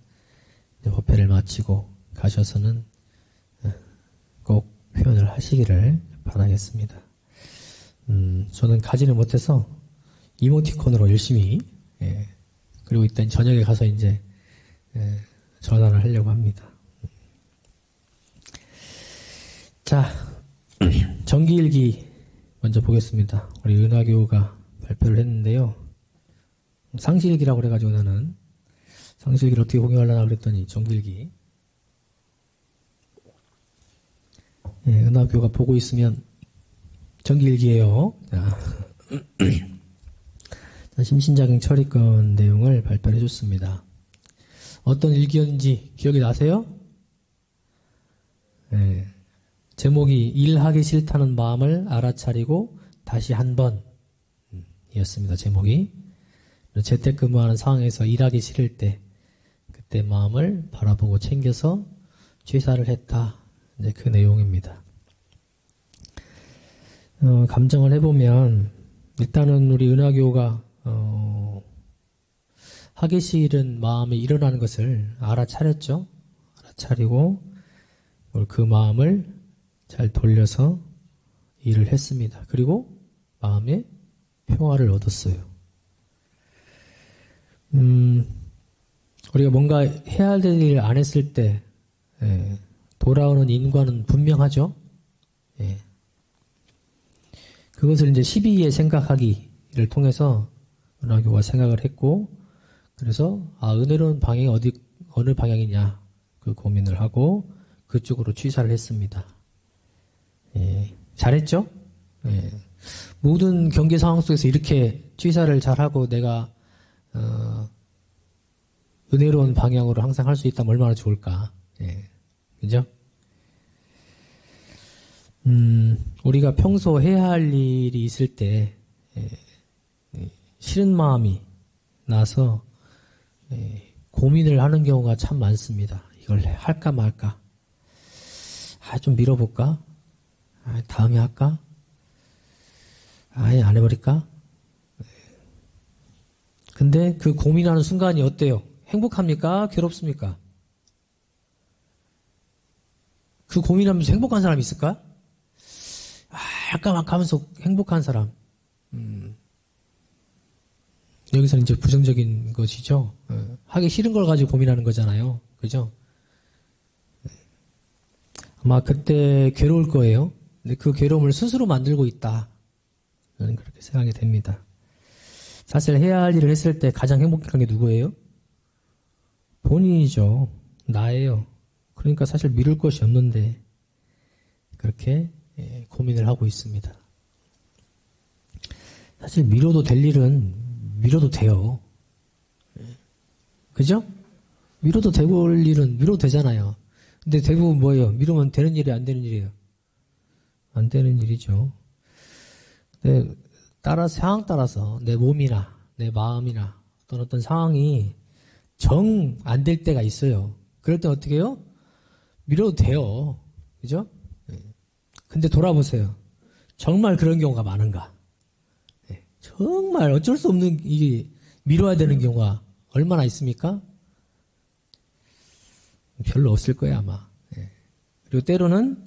법회를 마치고 가셔서는 꼭 표현을 하시기를 바라겠습니다. 저는 가지는 못해서 이모티콘으로 열심히 그리고 일단 저녁에 가서 이제 전화를 하려고 합니다. 자, 정기일기 먼저 보겠습니다. 우리 은하교우가 발표를 했는데요. 상시일기라고 그래가지고 나는 상시일기를 어떻게 공유하려나 그랬더니 정기일기. 은하교우가 보고 있으면 정기일기예요. 자, 심신작용 처리권 내용을 발표를 해줬습니다. 어떤 일기였는지 기억이 나세요? 네. 제목이 일하기 싫다는 마음을 알아차리고 다시 한 번 이었습니다. 제목이. 재택근무하는 상황에서 일하기 싫을 때 그때 마음을 바라보고 챙겨서 취사를 했다. 이제 그 내용입니다. 감정을 해보면 일단은 우리 은하교가 하기 싫은 마음이 일어나는 것을 알아차렸죠. 알아차리고 그 마음을 잘 돌려서 일을 했습니다. 그리고 마음의 평화를 얻었어요. 우리가 뭔가 해야 될 일을 안 했을 때, 또 돌아오는 인과는 분명하죠. 예. 그것을 이제 12의 생각하기를 통해서 은하교가 생각을 했고, 그래서 은혜로운 방향이 어느 방향이냐 그 고민을 하고 그쪽으로 취사를 했습니다. 예. 잘했죠? 예. 모든 경계 상황 속에서 이렇게 취사를 잘하고 내가 은혜로운 방향으로 항상 할 수 있다면 얼마나 좋을까. 예. 그죠? 우리가 평소 해야 할 일이 있을 때 싫은 마음이 나서 고민을 하는 경우가 참 많습니다. 이걸 할까 말까. 좀 미뤄볼까? 다음에 할까? 아예 안 해버릴까? 근데 그 고민하는 순간이 어때요? 행복합니까? 괴롭습니까? 그 고민하면서 행복한 사람이 있을까? 할까 말까 하면서 행복한 사람. 여기서는 이제 부정적인 것이죠. 하기 싫은 걸 가지고 고민하는 거잖아요. 그죠? 아마 그때 괴로울 거예요. 근데 그 괴로움을 스스로 만들고 있다. 저는 그렇게 생각이 됩니다. 사실 해야 할 일을 했을 때 가장 행복한 게 누구예요? 본인이죠. 나예요. 그러니까 사실 미룰 것이 없는데 그렇게 고민을 하고 있습니다. 사실 미뤄도 될 일은 미뤄도 돼요. 그죠? 미뤄도 되고 올 일은 미뤄도 되잖아요. 근데 대부분 뭐예요? 미루면 되는 일이 안 되는 일이에요. 안 되는 일이죠. 근데 상황 따라서 내 몸이나 내 마음이나 어떤 상황이 정 안 될 때가 있어요. 그럴 때 어떻게 해요? 미뤄도 돼요. 그죠? 근데 돌아보세요. 정말 그런 경우가 많은가? 정말 어쩔 수 없는 이게 미뤄야 되는 경우가 얼마나 있습니까? 별로 없을 거예요, 아마. 그리고 때로는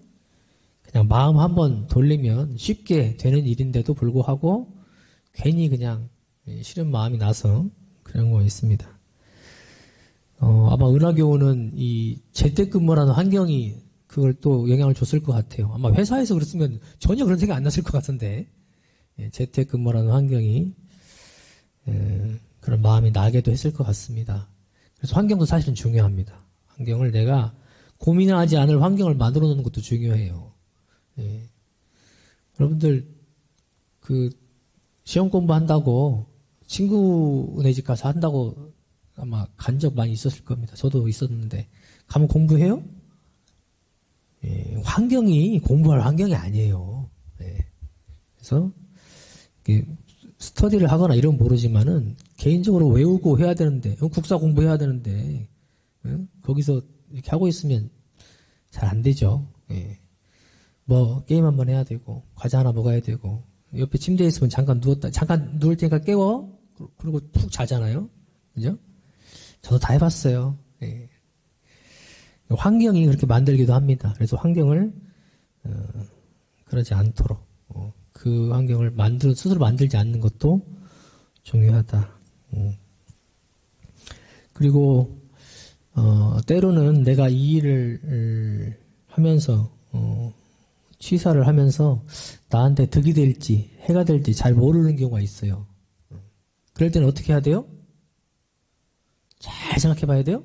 그냥 마음 한번 돌리면 쉽게 되는 일인데도 불구하고 괜히 그냥 싫은 마음이 나서 그런 거 있습니다. 아마 은하교원은 이 재택근무라는 환경이 그걸 또 영향을 줬을 것 같아요. 아마 회사에서 그랬으면 전혀 그런 생각 안 났을 것 같은데 재택근무라는 환경이 그런 마음이 나게도 했을 것 같습니다. 그래서 환경도 사실은 중요합니다. 환경을 내가 고민하지 않을 환경을 만들어 놓는 것도 중요해요. 여러분들 그 시험 공부한다고 친구네 집 가서 한다고 아마 간 적 많이 있었을 겁니다. 저도 있었는데 가면 공부해요? 환경이 공부할 환경이 아니에요. 그래서 스터디를 하거나 이런 모르지만은 개인적으로 외우고 해야 되는데 국사 공부해야 되는데 거기서 이렇게 하고 있으면 잘 안 되죠. 뭐 게임 한번 해야 되고 과자 하나 먹어야 되고 옆에 침대에 있으면 잠깐 누울 테니까 깨워 그리고 푹 자잖아요. 그죠? 저도 다 해봤어요. 환경이 그렇게 만들기도 합니다. 그래서 환경을 그러지 않도록 그 환경을 스스로 만들지 않는 것도 중요하다. 그리고 때로는 내가 이 일을 하면서 취사를 하면서 나한테 득이 될지 해가 될지 잘 모르는 경우가 있어요. 그럴 때는 어떻게 해야 돼요? 잘 생각해 봐야 돼요.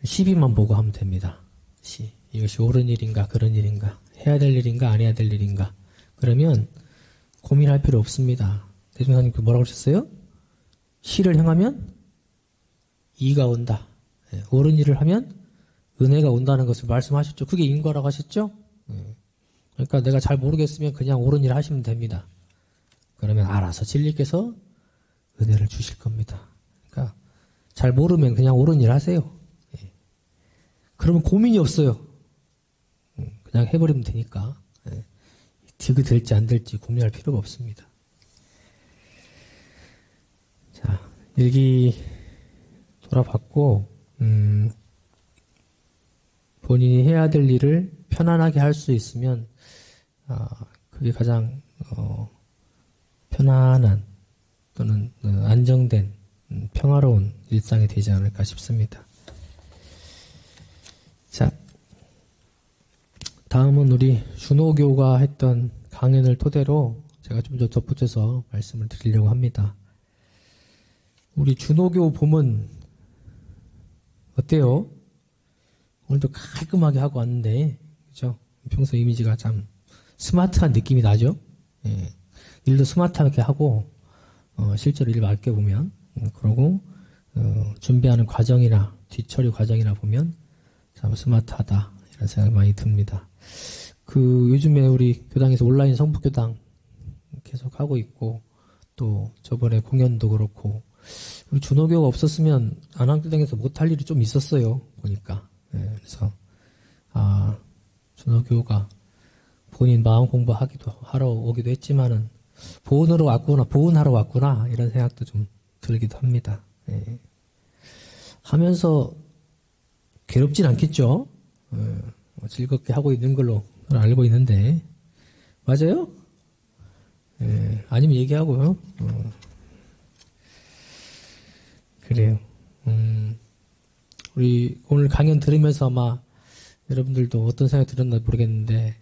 시비만 보고 하면 됩니다. 이것이 옳은 일인가 그런 일인가 해야 될 일인가 안 해야 될 일인가 그러면 고민할 필요 없습니다. 대중사님 뭐라고 하셨어요? 시를 행하면 이가 온다. 옳은 일을 하면 은혜가 온다는 것을 말씀하셨죠. 그게 인과라고 하셨죠? 그러니까 내가 잘 모르겠으면 그냥 옳은 일을 하시면 됩니다. 그러면 알아서 진리께서 은혜를 주실 겁니다. 그러니까 잘 모르면 그냥 옳은 일 하세요. 그러면 고민이 없어요. 그냥 해버리면 되니까. 득이 될지 안 될지 고민할 필요가 없습니다. 자, 일기 돌아봤고 본인이 해야 될 일을 편안하게 할 수 있으면 그게 가장 편안한 또는 안정된 평화로운 일상이 되지 않을까 싶습니다. 다음은 우리 준호교가 했던 강연을 토대로 제가 좀 더 덧붙여서 말씀을 드리려고 합니다. 우리 준호교 봄은 어때요? 오늘도 깔끔하게 하고 왔는데, 그죠? 평소 이미지가 참 스마트한 느낌이 나죠? 예. 일도 스마트하게 하고, 실제로 일 맡겨보면, 그러고, 준비하는 과정이나 뒤처리 과정이나 보면 참 스마트하다, 이런 생각이 많이 듭니다. 요즘에 우리 교당에서 온라인 성북교당 계속 하고 있고, 또 저번에 공연도 그렇고, 우리 준호교가 없었으면 안항교당에서 못할 일이 좀 있었어요, 보니까. 예, 그래서, 준호교가 본인 마음 하러 오기도 했지만은, 보훈하러 왔구나, 이런 생각도 좀 들기도 합니다. 예. 하면서 괴롭진 않겠죠? 즐겁게 하고 있는 걸로 알고 있는데, 맞아요? 예, 아니면 얘기하고요. 그래요. 우리 오늘 강연 들으면서 아마 여러분들도 어떤 생각이 들었나 모르겠는데,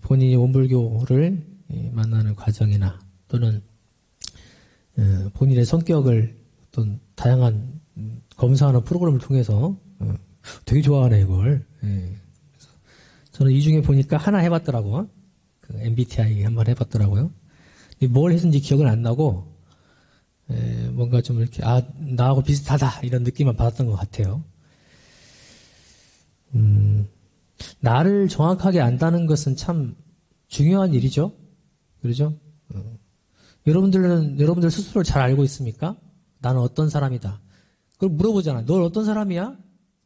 본인이 원불교를 만나는 과정이나 또는 본인의 성격을 어떤 다양한 검사하는 프로그램을 통해서 되게 좋아하네 이걸. 그래서 저는 이 중에 보니까 하나 해봤더라고. 그 MBTI 한번 해봤더라고요. 뭘 했는지 기억은 안 나고 뭔가 좀 이렇게 나하고 비슷하다 이런 느낌만 받았던 것 같아요. 나를 정확하게 안다는 것은 참 중요한 일이죠. 그러죠? 여러분들 스스로를 잘 알고 있습니까? 나는 어떤 사람이다. 그걸 물어보잖아. 넌 어떤 사람이야?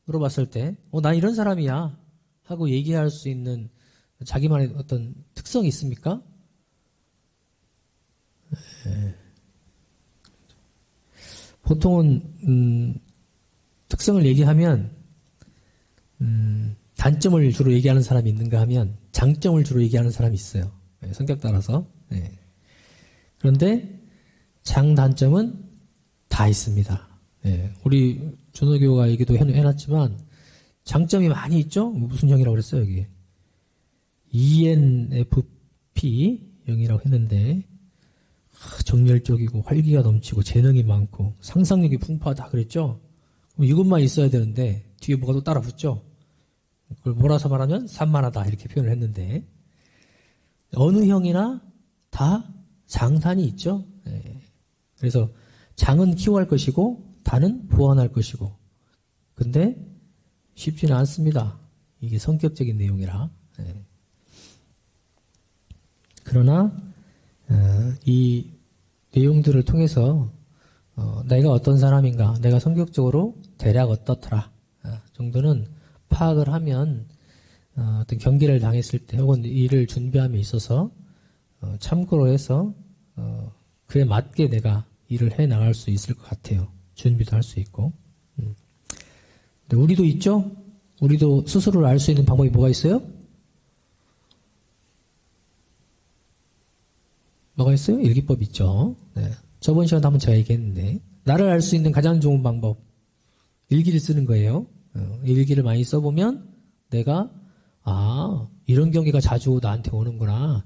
물어봤을 때, 난 이런 사람이야. 하고 얘기할 수 있는 자기만의 어떤 특성이 있습니까? 보통은, 특성을 얘기하면, 단점을 주로 얘기하는 사람이 있는가 하면, 장점을 주로 얘기하는 사람이 있어요. 성격 따라서. 그런데, 장단점은 다 있습니다. 우리 준호교가 얘기도 해놨지만, 장점이 많이 있죠? 무슨 형이라고 그랬어요, 여기? ENFP 형이라고 했는데, 정열적이고 활기가 넘치고 재능이 많고 상상력이 풍부하다 그랬죠? 그럼 이것만 있어야 되는데 뒤에 뭐가 또 따라 붙죠? 그걸 몰아서 말하면 산만하다 이렇게 표현을 했는데 어느 형이나 다 장단이 있죠? 그래서 장은 키워할 것이고 단은 보완할 것이고 근데 쉽지는 않습니다. 이게 성격적인 내용이라. 그러나 이 내용들을 통해서 내가 어떤 사람인가, 내가 성격적으로 대략 어떻더라 정도는 파악을 하면 어떤 경계를 당했을 때 혹은 일을 준비함에 있어서 참고로 해서 그에 맞게 내가 일을 해 나갈 수 있을 것 같아요. 준비도 할 수 있고. 근데 우리도 있죠? 우리도 스스로를 알 수 있는 방법이 뭐가 있어요? 뭐가 있어요? 일기법 있죠. 저번 시간에 한번 제가 얘기했는데 나를 알 수 있는 가장 좋은 방법 일기를 쓰는 거예요. 일기를 많이 써보면 내가 이런 경기가 자주 나한테 오는구나.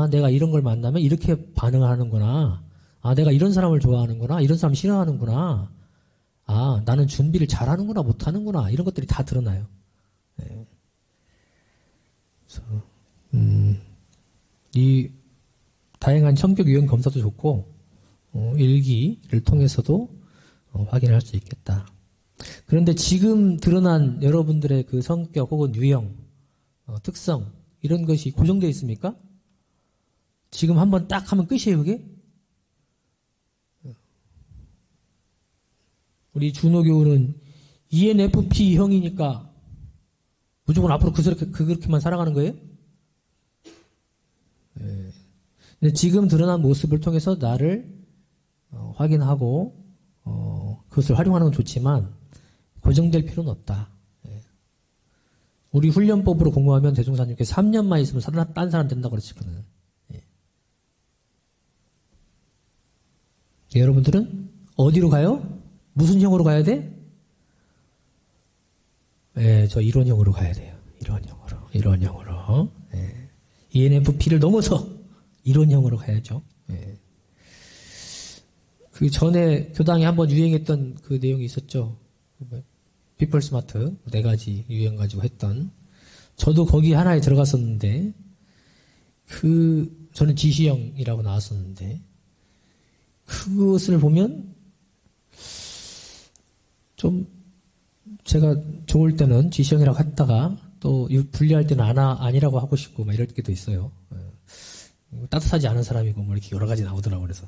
내가 이런 걸 만나면 이렇게 반응하는구나. 내가 이런 사람을 좋아하는구나. 이런 사람 싫어하는구나. 나는 준비를 잘하는구나 못하는구나. 이런 것들이 다 드러나요. 그래서 이 다양한 성격 유형 검사도 좋고 일기를 통해서도 확인할 수 있겠다. 그런데 지금 드러난 여러분들의 그 성격 혹은 유형, 특성 이런 것이 고정되어 있습니까? 지금 한번 딱 하면 끝이에요, 그게? 우리 준호교우는 ENFP형이니까 무조건 앞으로 그렇게만 살아가는 거예요? 근데 지금 드러난 모습을 통해서 나를 확인하고 그것을 활용하는 건 좋지만 고정될 필요는 없다. 우리 훈련법으로 공부하면 대종사님께 3년만 있으면 딴 사람 된다고 그랬거든요. 여러분들은 어디로 가요? 무슨 형으로 가야 돼? 저 이론형으로 가야 돼요. 이론형으로. 이론형으로. ENFP를 넘어서 이론형으로 가야죠. 그 전에 교당에 한번 유행했던 그 내용이 있었죠. 피플 스마트 4가지 유형 가지고 했던. 저도 거기 하나에 들어갔었는데 저는 지시형이라고 나왔었는데 그것을 보면 좀 제가 좋을 때는 지시형이라고 했다가 또 분리할 때는 아니라고 하고 싶고 막 이럴 때도 있어요. 따뜻하지 않은 사람이고 뭐 이렇게 여러 가지 나오더라고요. 그래서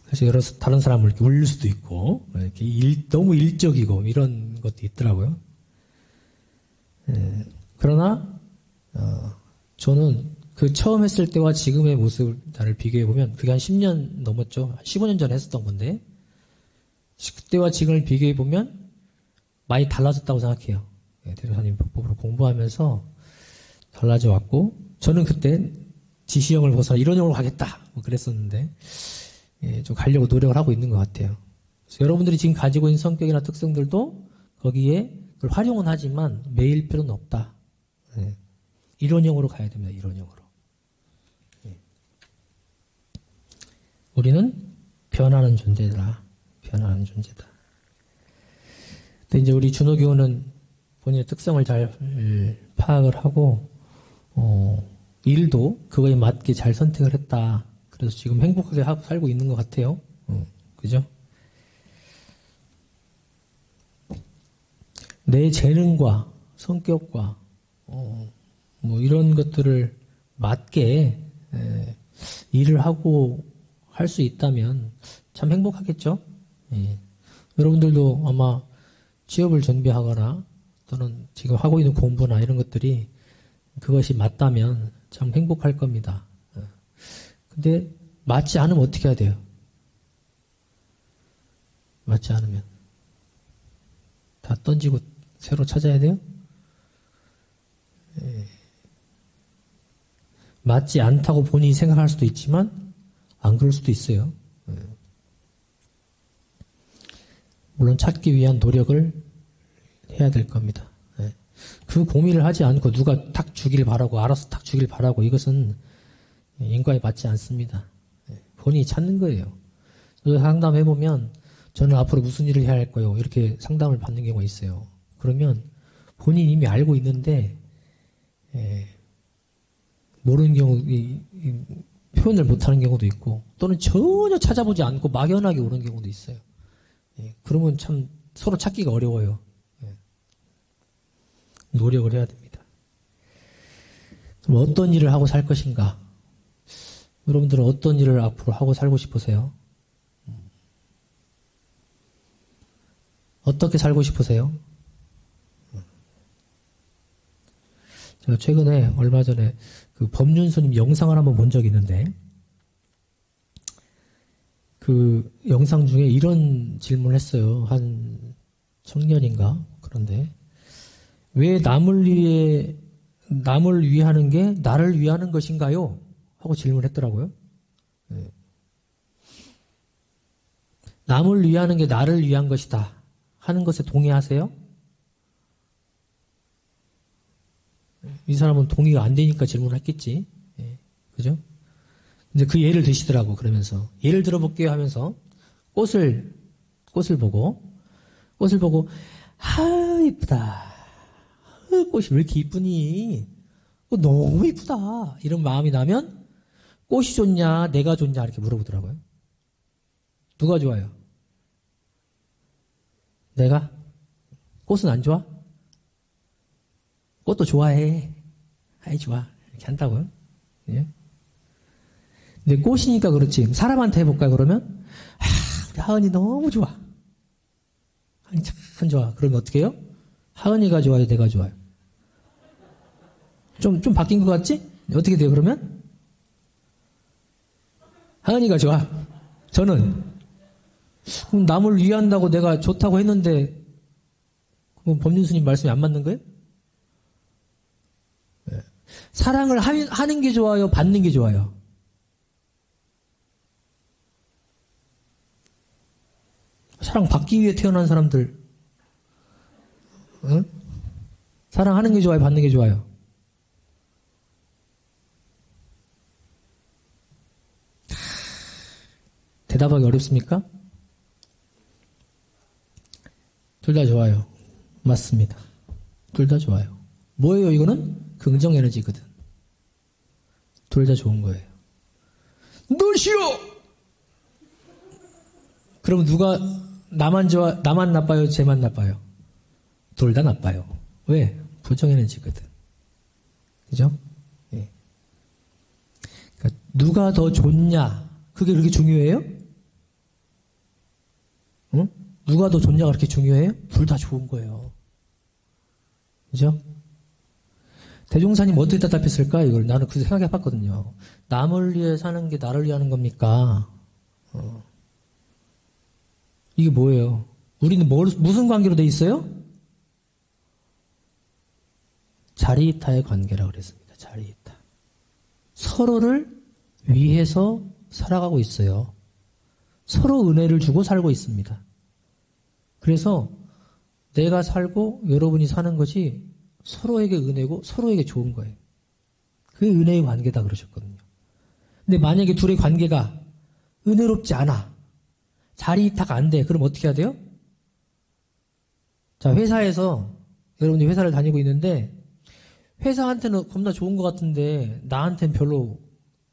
사실 다른 사람을 이렇게 울릴 수도 있고 이렇게 너무 일적이고 이런 것도 있더라고요. 그러나 저는 그 처음 했을 때와 지금의 모습을 나를 비교해 보면 그게 한 10년 넘었죠. 한 15년 전에 했었던 건데 그때와 지금을 비교해 보면 많이 달라졌다고 생각해요. 대조사님 법으로 공부하면서 달라져 왔고 저는 그때 지시형을 벗어나 이론형으로 가겠다 뭐 그랬었는데 좀 가려고 노력을 하고 있는 것 같아요. 그래서 여러분들이 지금 가지고 있는 성격이나 특성들도 거기에 그걸 활용은 하지만 매일 필요는 없다. 이론형으로 가야 됩니다. 이론형으로. 우리는 변하는 존재다. 변하는 존재다. 근데 이제 우리 준호교우는 본인의 특성을 잘 파악을 하고 일도 그거에 맞게 잘 선택을 했다. 그래서 지금 행복하게 살고 있는 것 같아요. 그죠? 내 재능과 성격과 뭐 이런 것들을 맞게 일을 하고 할 수 있다면 참 행복하겠죠? 여러분들도 아마 취업을 준비하거나 또는 지금 하고 있는 공부나 이런 것들이 그것이 맞다면 참 행복할 겁니다. 근데 맞지 않으면 어떻게 해야 돼요? 맞지 않으면 다 던지고 새로 찾아야 돼요? 맞지 않다고 본인이 생각할 수도 있지만 안 그럴 수도 있어요. 물론 찾기 위한 노력을 해야 될 겁니다. 그 고민을 하지 않고 누가 탁 주길 바라고 알아서 탁 주길 바라고 이것은 인과에 맞지 않습니다. 본인이 찾는 거예요. 상담해보면 저는 앞으로 무슨 일을 해야 할 거요 이렇게 상담을 받는 경우가 있어요. 그러면 본인이 이미 알고 있는데 모르는 경우 표현을 못하는 경우도 있고 또는 전혀 찾아보지 않고 막연하게 오는 경우도 있어요. 그러면 참 서로 찾기가 어려워요. 노력을 해야 됩니다. 그럼 어떤 일을 하고 살 것인가? 여러분들은 어떤 일을 앞으로 하고 살고 싶으세요? 어떻게 살고 싶으세요? 제가 최근에 얼마 전에 그 법륜스님 영상을 한번 본 적이 있는데 그 영상 중에 이런 질문을 했어요. 한 청년인가? 그런데 왜 남을 위하는 게 나를 위하는 것인가요? 하고 질문했더라고요. 남을 위하는 게 나를 위한 것이다 하는 것에 동의하세요? 이 사람은 동의가 안 되니까 질문을 했겠지. 그죠? 근데 그 예를 드시더라고. 그러면서 예를 들어볼게요 하면서 꽃을 보고 이쁘다. 꽃이 왜 이렇게 이쁘니? 너무 이쁘다. 이런 마음이 나면 꽃이 좋냐 내가 좋냐 이렇게 물어보더라고요. 누가 좋아요? 내가? 꽃은 안 좋아? 꽃도 좋아해. 아이 좋아. 이렇게 한다고요. 예? 근데 꽃이니까 그렇지. 사람한테 해볼까요 그러면? 우리 하은이 너무 좋아. 하은이 참 좋아. 그러면 어떻게 해요? 하은이가 좋아요? 내가 좋아요? 좀 바뀐 것 같지? 어떻게 돼요 그러면? 하은이가 좋아. 저는 그럼 남을 위한다고 내가 좋다고 했는데 그럼 법륜스님 말씀이 안 맞는 거예요? 사랑을 하는 게 좋아요? 받는 게 좋아요? 사랑 받기 위해 태어난 사람들 사랑하는 게 좋아요? 받는 게 좋아요? 대답하기 어렵습니까? 둘 다 좋아요. 맞습니다. 둘 다 좋아요. 뭐예요, 이거는? 긍정 에너지거든. 둘 다 좋은 거예요. 너 싫어! 그럼 누가, 나만 나빠요? 쟤만 나빠요? 둘 다 나빠요. 왜? 부정 에너지거든. 그죠? 예. 그러니까 누가 더 좋냐? 그게 그렇게 중요해요? 응? 누가 더 좋냐가 그렇게 중요해요? 둘 다 좋은 거예요. 그죠? 대종사님 어떻게 대답했을까? 이걸 나는 그 생각해 봤거든요. 남을 위해 사는 게 나를 위하는 겁니까? 이게 뭐예요? 우리는 무슨 관계로 돼 있어요? 자리이타의 관계라고 그랬습니다. 자리이타. 서로를 위해서 살아가고 있어요. 서로 은혜를 주고 살고 있습니다. 그래서 내가 살고 여러분이 사는 것이 서로에게 은혜고 서로에게 좋은 거예요. 그게 은혜의 관계다 그러셨거든요. 근데 만약에 둘의 관계가 은혜롭지 않아. 자리이타가 안 돼. 그럼 어떻게 해야 돼요? 자, 회사에서 여러분이 회사를 다니고 있는데 회사한테는 겁나 좋은 것 같은데 나한테는 별로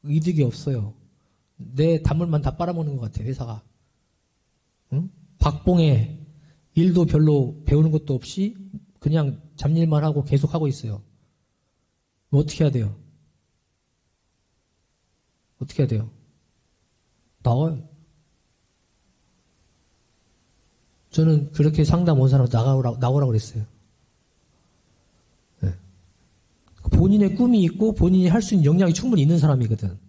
이득이 없어요. 내 단물만 다 빨아먹는 것 같아, 회사가. 응? 박봉에 일도 별로 배우는 것도 없이 그냥 잡일만 하고 계속 하고 있어요. 뭐 어떻게 해야 돼요? 어떻게 해야 돼요? 나와요. 저는 그렇게 상담 온 사람 나오라고 그랬어요. 네. 본인의 꿈이 있고 본인이 할 수 있는 역량이 충분히 있는 사람이거든.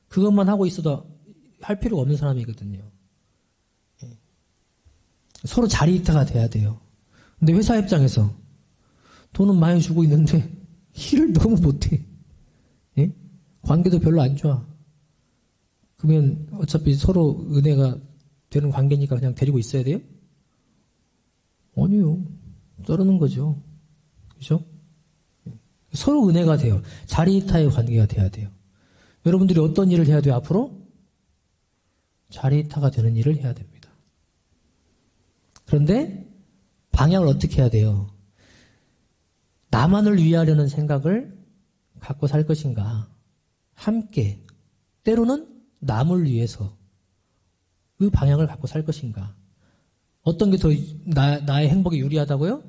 그것만 하고 있어도 할 필요가 없는 사람이거든요. 네. 서로 자리이타가 돼야 돼요. 근데 회사 입장에서 돈은 많이 주고 있는데 일을 너무 못해. 예? 관계도 별로 안 좋아. 그러면 어차피 서로 은혜가 되는 관계니까 그냥 데리고 있어야 돼요? 아니요. 자르는 거죠. 그죠? 서로 은혜가 돼요. 자리이타의 관계가 돼야 돼요. 여러분들이 어떤 일을 해야 돼요, 앞으로? 자리이타가 되는 일을 해야 됩니다. 그런데 방향을 어떻게 해야 돼요? 나만을 위하려는 생각을 갖고 살 것인가? 함께, 때로는 남을 위해서 그 방향을 갖고 살 것인가? 어떤 게 더 나의 행복에 유리하다고요?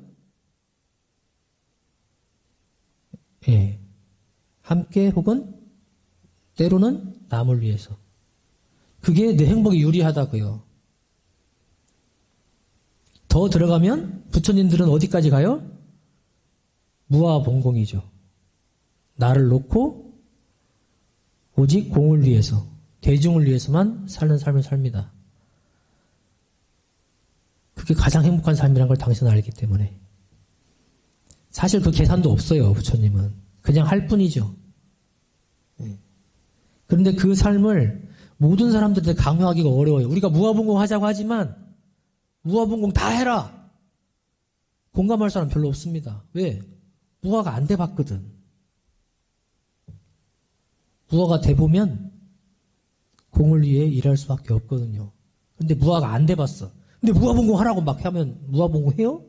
예. 함께 혹은 때로는 남을 위해서. 그게 내 행복에 유리하다고요. 더 들어가면 부처님들은 어디까지 가요? 무아봉공이죠. 나를 놓고 오직 공을 위해서, 대중을 위해서만 사는 삶을 삽니다. 그게 가장 행복한 삶이라는 걸 당신은 알기 때문에. 사실 그 계산도 없어요, 부처님은. 그냥 할 뿐이죠. 그런데 그 삶을 모든 사람들한테 강요하기가 어려워요. 우리가 무아봉공 하자고 하지만 무아봉공 다 해라! 공감할 사람 별로 없습니다. 왜? 무아가 안 돼봤거든. 무아가 돼보면 공을 위해 일할 수밖에 없거든요. 근데 무아가 안 돼봤어. 근데 무아봉공 하라고 막 하면 무아봉공 해요?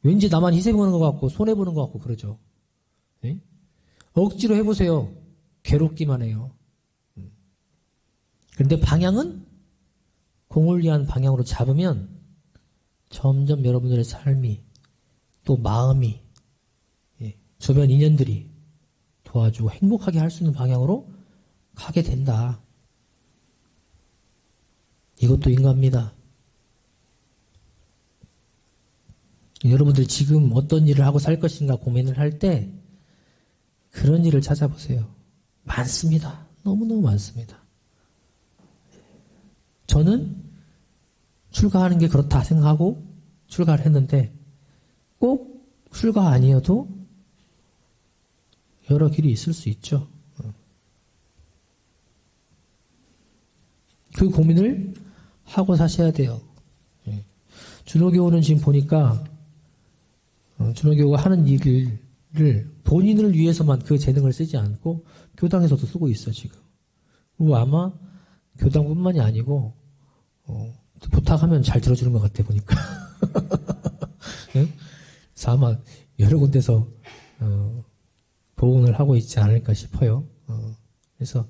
왠지 나만 희생하는 것 같고 손해보는 것 같고 그러죠. 네? 억지로 해보세요. 괴롭기만 해요. 그런데 방향은 공을 위한 방향으로 잡으면 점점 여러분들의 삶이 또 마음이 주변 인연들이 도와주고 행복하게 할 수 있는 방향으로 가게 된다. 이것도 인과입니다. 여러분들 지금 어떤 일을 하고 살 것인가 고민을 할 때 그런 일을 찾아보세요. 많습니다. 너무너무 많습니다. 저는 출가하는 게 그렇다 생각하고 출가를 했는데 꼭 출가 아니어도 여러 길이 있을 수 있죠. 그 고민을 하고 사셔야 돼요. 준호교는 지금 보니까 준호교가 하는 일을 본인을 위해서만 그 재능을 쓰지 않고 교당에서도 쓰고 있어 지금. 그리고 아마 교당뿐만이 아니고 부탁하면 잘 들어주는 것 같아 보니까. 응? 그래서 아마 여러 군데서 보훈을 하고 있지 않을까 싶어요. 그래서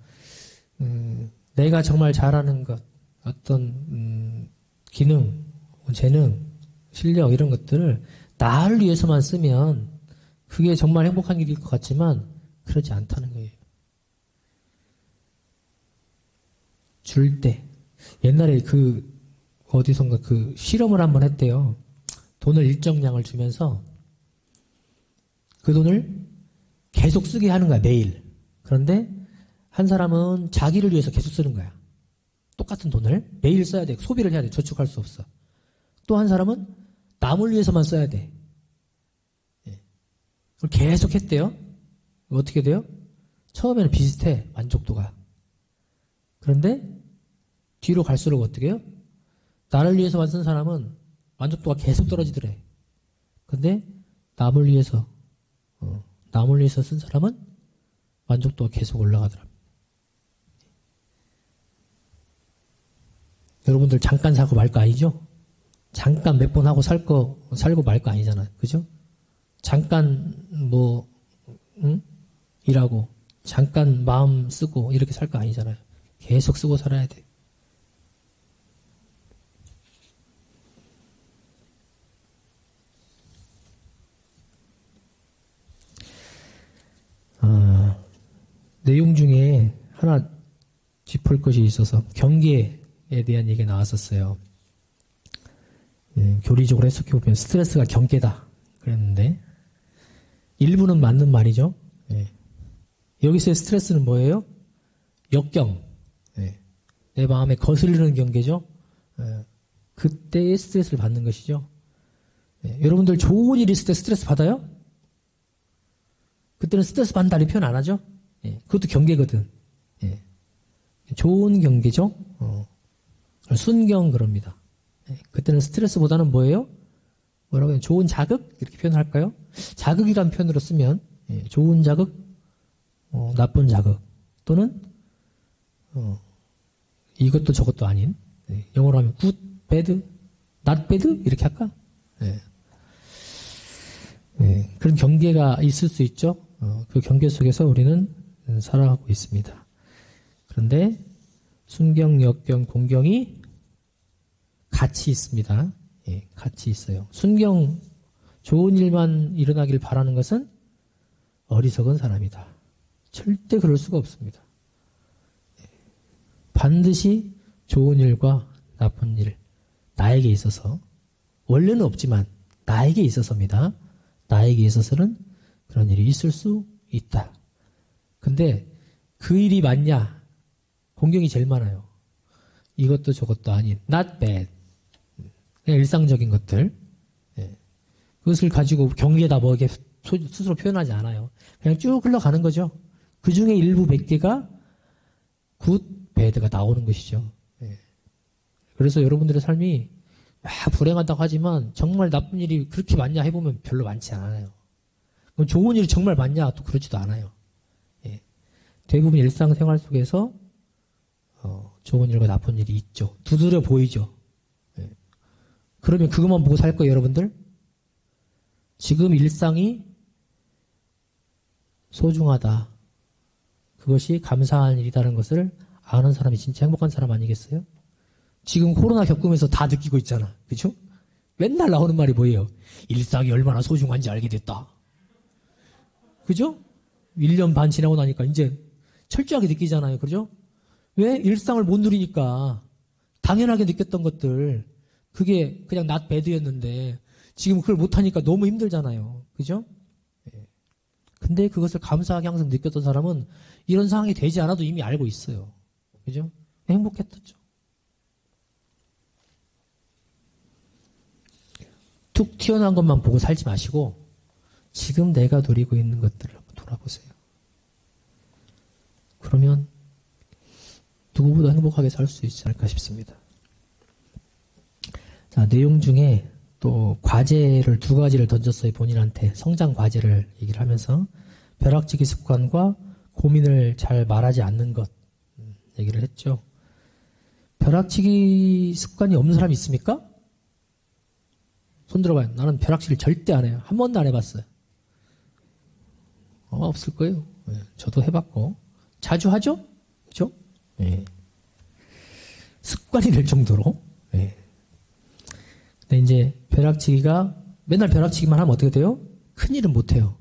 내가 정말 잘하는 것, 어떤 기능, 재능, 실력 이런 것들을 나를 위해서만 쓰면 그게 정말 행복한 일일 것 같지만 그러지 않다는 거예요. 줄 때. 옛날에 어디선가 실험을 한번 했대요. 돈을 일정량을 주면서 그 돈을 계속 쓰게 하는 거야, 매일. 그런데 한 사람은 자기를 위해서 계속 쓰는 거야. 똑같은 돈을 매일 써야 돼. 소비를 해야 돼. 저축할 수 없어. 또 한 사람은 남을 위해서만 써야 돼. 그걸 계속 했대요. 어떻게 돼요? 처음에는 비슷해, 만족도가. 그런데 뒤로 갈수록 어떻게 해요? 나를 위해서만 쓴 사람은 만족도가 계속 떨어지더래. 근데 남을 위해서 쓴 사람은 만족도가 계속 올라가더라. 여러분들 잠깐 사고 말 거 아니죠? 잠깐 몇 번 하고 살고 말 거 아니잖아요. 그죠? 잠깐 일하고 잠깐 마음 쓰고 이렇게 살 거 아니잖아요. 계속 쓰고 살아야 돼. 내용 중에 하나 짚을 것이 있어서 경계에 대한 얘기가 나왔었어요. 교리적으로 해석해보면 스트레스가 경계다 그랬는데 일부는 맞는 말이죠. 여기서의 스트레스는 뭐예요? 역경. 내 마음에 거슬리는 경계죠. 그때의 스트레스를 받는 것이죠. 여러분들 좋은 일 있을 때 스트레스 받아요? 그때는 스트레스 받는다는 표현 안 하죠? 그것도 경계거든. 좋은 경계죠. 순경 그럽니다. 그때는 스트레스보다는 뭐예요? 뭐라고 해요? 좋은 자극? 이렇게 표현할까요? 자극이란 표현으로 쓰면 좋은 자극, 나쁜 자극 또는 이것도 저것도 아닌 영어로 하면 good, bad, not bad 이렇게 할까? 그런 경계가 있을 수 있죠. 그 경계 속에서 우리는 살아가고 있습니다. 그런데 순경, 역경, 공경이 같이 있습니다. 같이 있어요. 순경, 좋은 일만 일어나길 바라는 것은 어리석은 사람이다. 절대 그럴 수가 없습니다. 반드시 좋은 일과 나쁜 일, 나에게 있어서, 원래는 없지만 나에게 있어서입니다. 나에게 있어서는 그런 일이 있을 수 있다. 근데 그 일이 맞냐? 공경이 제일 많아요. 이것도 저것도 아닌 not bad. 그냥 일상적인 것들. 그것을 가지고 경계다 뭐 이렇게 스스로 표현하지 않아요. 그냥 쭉 흘러가는 거죠. 그 중에 일부 몇 개가 good, bad가 나오는 것이죠. 그래서 여러분들의 삶이 불행하다고 하지만 정말 나쁜 일이 그렇게 많냐 해보면 별로 많지 않아요. 그럼 좋은 일이 정말 많냐? 또 그렇지도 않아요. 대부분 일상생활 속에서 좋은 일과 나쁜 일이 있죠. 두드려 보이죠. 그러면 그것만 보고 살 거예요, 여러분들? 지금 일상이 소중하다. 그것이 감사한 일이라는 것을 아는 사람이 진짜 행복한 사람 아니겠어요? 지금 코로나 겪으면서 다 느끼고 있잖아. 그죠? 맨날 나오는 말이 뭐예요? 일상이 얼마나 소중한지 알게 됐다. 그죠? 1년 반 지나고 나니까 이제 철저하게 느끼잖아요. 그죠? 왜? 일상을 못 누리니까 당연하게 느꼈던 것들 그게 그냥 not bad였는데 지금 그걸 못하니까 너무 힘들잖아요. 그죠? 근데 그것을 감사하게 항상 느꼈던 사람은 이런 상황이 되지 않아도 이미 알고 있어요. 그죠? 행복했었죠. 툭 튀어나온 것만 보고 살지 마시고 지금 내가 누리고 있는 것들을 한번 돌아보세요. 그러면 누구보다 행복하게 살 수 있지 않을까 싶습니다. 자, 내용 중에 또 과제를 두 가지를 던졌어요. 본인한테 성장 과제를 얘기를 하면서 벼락치기 습관과 고민을 잘 말하지 않는 것 얘기를 했죠. 벼락치기 습관이 없는 사람이 있습니까? 손 들어봐요. 나는 벼락치기를 절대 안 해요. 한 번도 안 해봤어요. 없을 거예요. 저도 해봤고 자주 하죠? 그죠? 습관이 될 정도로. 근데 이제 벼락치기가 맨날 벼락치기만 하면 어떻게 돼요? 큰 일은 못 해요.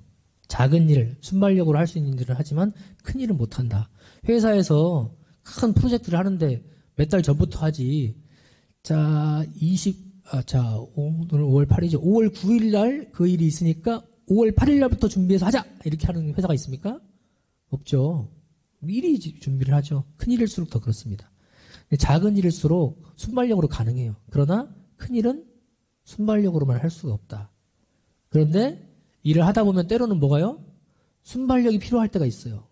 작은 일, 순발력으로 할 수 있는 일을 하지만 큰 일은 못 한다. 회사에서 큰 프로젝트를 하는데 몇 달 전부터 하지. 자, 오늘 5월 8일이죠. 5월 9일 날 그 일이 있으니까 5월 8일 날부터 준비해서 하자! 이렇게 하는 회사가 있습니까? 없죠. 미리 준비를 하죠. 큰 일일수록 더 그렇습니다. 작은 일일수록 순발력으로 가능해요. 그러나 큰 일은 순발력으로만 할 수가 없다. 그런데 일을 하다 보면 때로는 뭐가요? 순발력이 필요할 때가 있어요.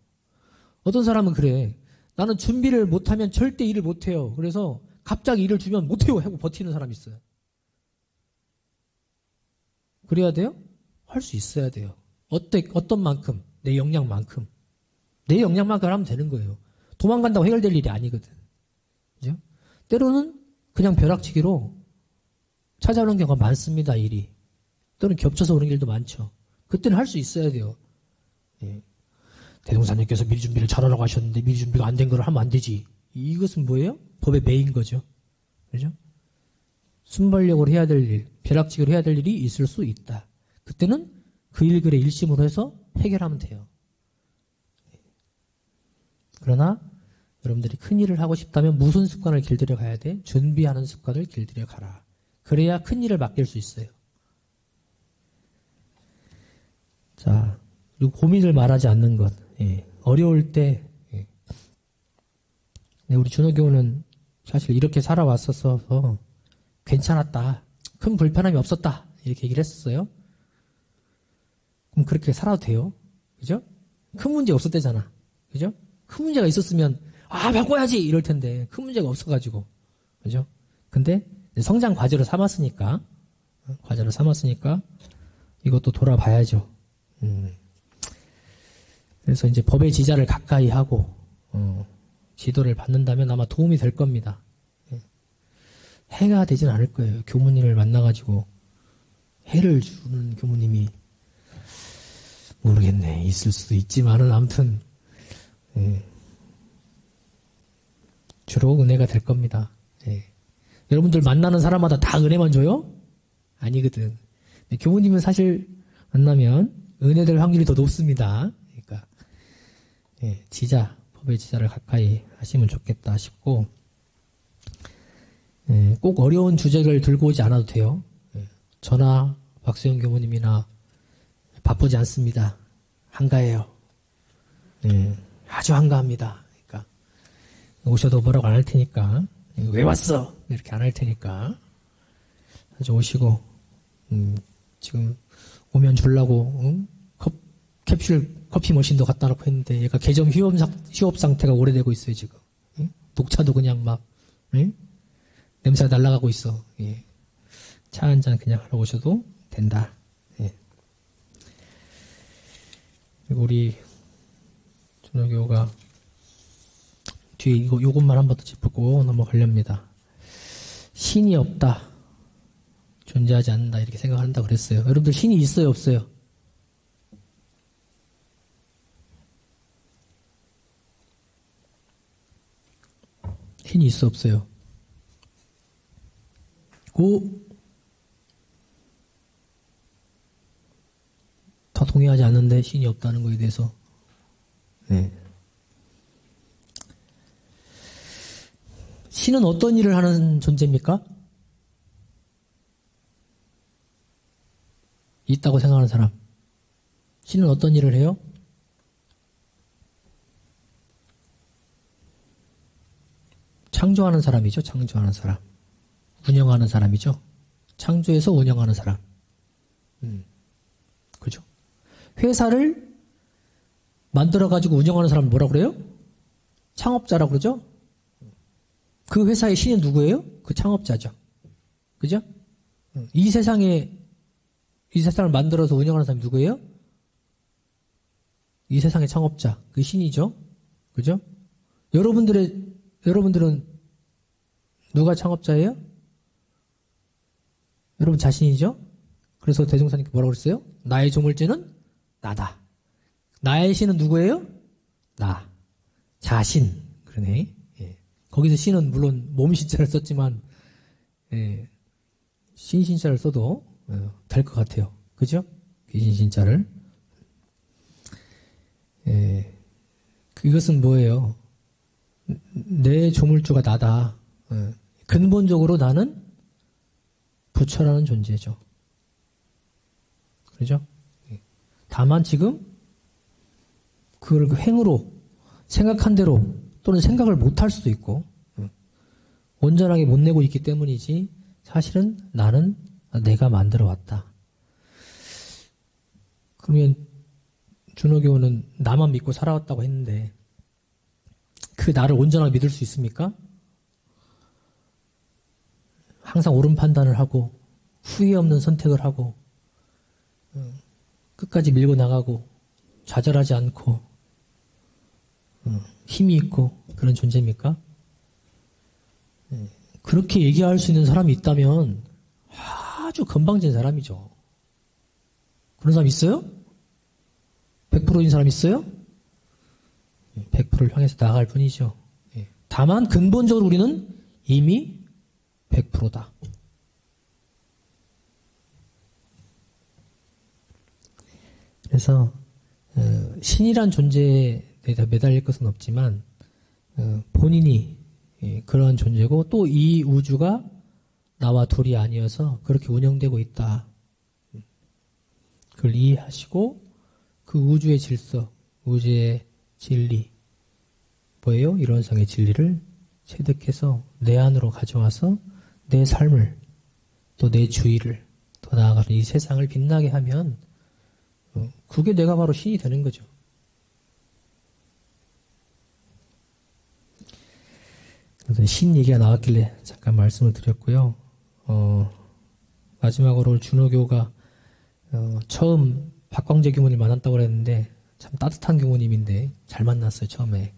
어떤 사람은 그래. 나는 준비를 못하면 절대 일을 못해요. 그래서 갑자기 일을 주면 못해요 하고 버티는 사람이 있어요. 그래야 돼요? 할 수 있어야 돼요. 어떤 만큼? 내 역량만큼. 내 역량만큼 하면 되는 거예요. 도망간다고 해결될 일이 아니거든. 그죠? 때로는 그냥 벼락치기로 찾아오는 경우가 많습니다, 일이. 또는 겹쳐서 오는 일도 많죠. 그때는 할 수 있어야 돼요. 대동사님께서 미리 준비를 잘하라고 하셨는데 미리 준비가 안 된 걸 하면 안 되지. 이것은 뭐예요? 법의 매인 거죠. 그죠? 순발력으로 해야 될 일, 벼락치기로 해야 될 일이 있을 수 있다. 그때는 그 일들의 일심으로 해서 해결하면 돼요. 그러나 여러분들이 큰 일을 하고 싶다면 무슨 습관을 길들여 가야 돼? 준비하는 습관을 길들여 가라. 그래야 큰 일을 맡길 수 있어요. 자, 그리고 고민을 말하지 않는 것. 어려울 때, 우리 준호교우는 사실 이렇게 살아왔어서 괜찮았다. 큰 불편함이 없었다. 이렇게 얘기를 했었어요. 그럼 그렇게 살아도 돼요. 그죠? 큰 문제 없었대잖아. 그죠? 큰 문제가 있었으면, 바꿔야지! 이럴 텐데, 큰 문제가 없어가지고. 그죠? 근데, 성장 과제로 삼았으니까, 이것도 돌아봐야죠. 그래서 이제 법의 지자를 가까이 하고, 지도를 받는다면 아마 도움이 될 겁니다. 해가 되진 않을 거예요. 교무님을 만나가지고, 해를 주는 교무님이, 모르겠네. 있을 수도 있지만은, 아무튼, 주로 은혜가 될 겁니다. 여러분들 만나는 사람마다 다 은혜만 줘요? 아니거든. 교무님은 사실 만나면 은혜될 확률이 더 높습니다. 그러니까 법의 지자를 가까이 하시면 좋겠다 싶고, 꼭 어려운 주제를 들고 오지 않아도 돼요. 저나 박수영 교무님이나 바쁘지 않습니다. 한가해요. 아주 한가합니다. 그러니까 오셔도 뭐라고 안 할 테니까, 왜 왔어? 이렇게 안 할 테니까 아주 오시고, 지금 오면 주려고 캡슐 커피 머신도 갖다 놓고 했는데 얘가 개점 휴업 상태가 오래되고 있어요. 지금 녹차도 그냥 막 냄새가 날아가고 있어. 차 한 잔 그냥 하러 오셔도 된다. 그리고 우리 준호교우가 뒤에 요것만 한 번 더 짚고 넘어가렵니다. 신이 없다. 존재하지 않는다. 이렇게 생각한다 그랬어요. 여러분들 신이 있어요? 없어요? 신이 있어? 없어요? 다 동의하지 않는데 신이 없다는 거에 대해서. 신은 어떤 일을 하는 존재입니까? 있다고 생각하는 사람. 신은 어떤 일을 해요? 창조하는 사람이죠. 창조하는 사람. 운영하는 사람이죠. 창조해서 운영하는 사람. 그죠? 회사를 만들어가지고 운영하는 사람을 뭐라고 그래요? 창업자라고 그러죠? 그 회사의 신은 누구예요? 그 창업자죠. 그죠? 이 세상을 만들어서 운영하는 사람이 누구예요? 이 세상의 창업자, 그 신이죠. 그죠? 여러분들은 누가 창업자예요? 여러분 자신이죠? 그래서 대종사님께 뭐라고 그랬어요? 나의 조물주는 나다. 나의 신은 누구예요? 나. 자신. 그러네. 예. 거기서 신은 물론 몸신자를 썼지만, 예. 신신자를 써도 될 것 같아요. 그죠? 귀신신자를. 예. 이것은 뭐예요? 내 조물주가 나다. 예. 근본적으로 나는 부처라는 존재죠. 그죠? 예. 다만 지금 그걸 행으로 생각한 대로 또는 생각을 못할 수도 있고 온전하게 못 내고 있기 때문이지 사실은 나는 내가 만들어 왔다. 그러면 준호교는 나만 믿고 살아왔다고 했는데 그 나를 온전하게 믿을 수 있습니까? 항상 옳은 판단을 하고 후회 없는 선택을 하고 끝까지 밀고 나가고 좌절하지 않고 힘이 있고 그런 존재입니까? 그렇게 얘기할 수 있는 사람이 있다면 아주 건방진 사람이죠. 그런 사람 있어요? 100%인 사람 있어요? 100%를 향해서 나아갈 뿐이죠. 다만 근본적으로 우리는 이미 100%다. 그래서 신이란 존재에 매달릴 것은 없지만 본인이 그러한 존재고 또 이 우주가 나와 둘이 아니어서 그렇게 운영되고 있다. 그걸 이해하시고 그 우주의 질서, 우주의 진리 뭐예요? 이론상의 진리를 체득해서 내 안으로 가져와서 내 삶을 또 내 주위를 더 나아가는 이 세상을 빛나게 하면 그게 내가 바로 신이 되는 거죠. 그래서 신 얘기가 나왔길래 잠깐 말씀을 드렸고요. 마지막으로 준호교가 처음 박광재 교무님 만났다고 그랬는데 참 따뜻한 교무님인데 잘 만났어요, 처음에.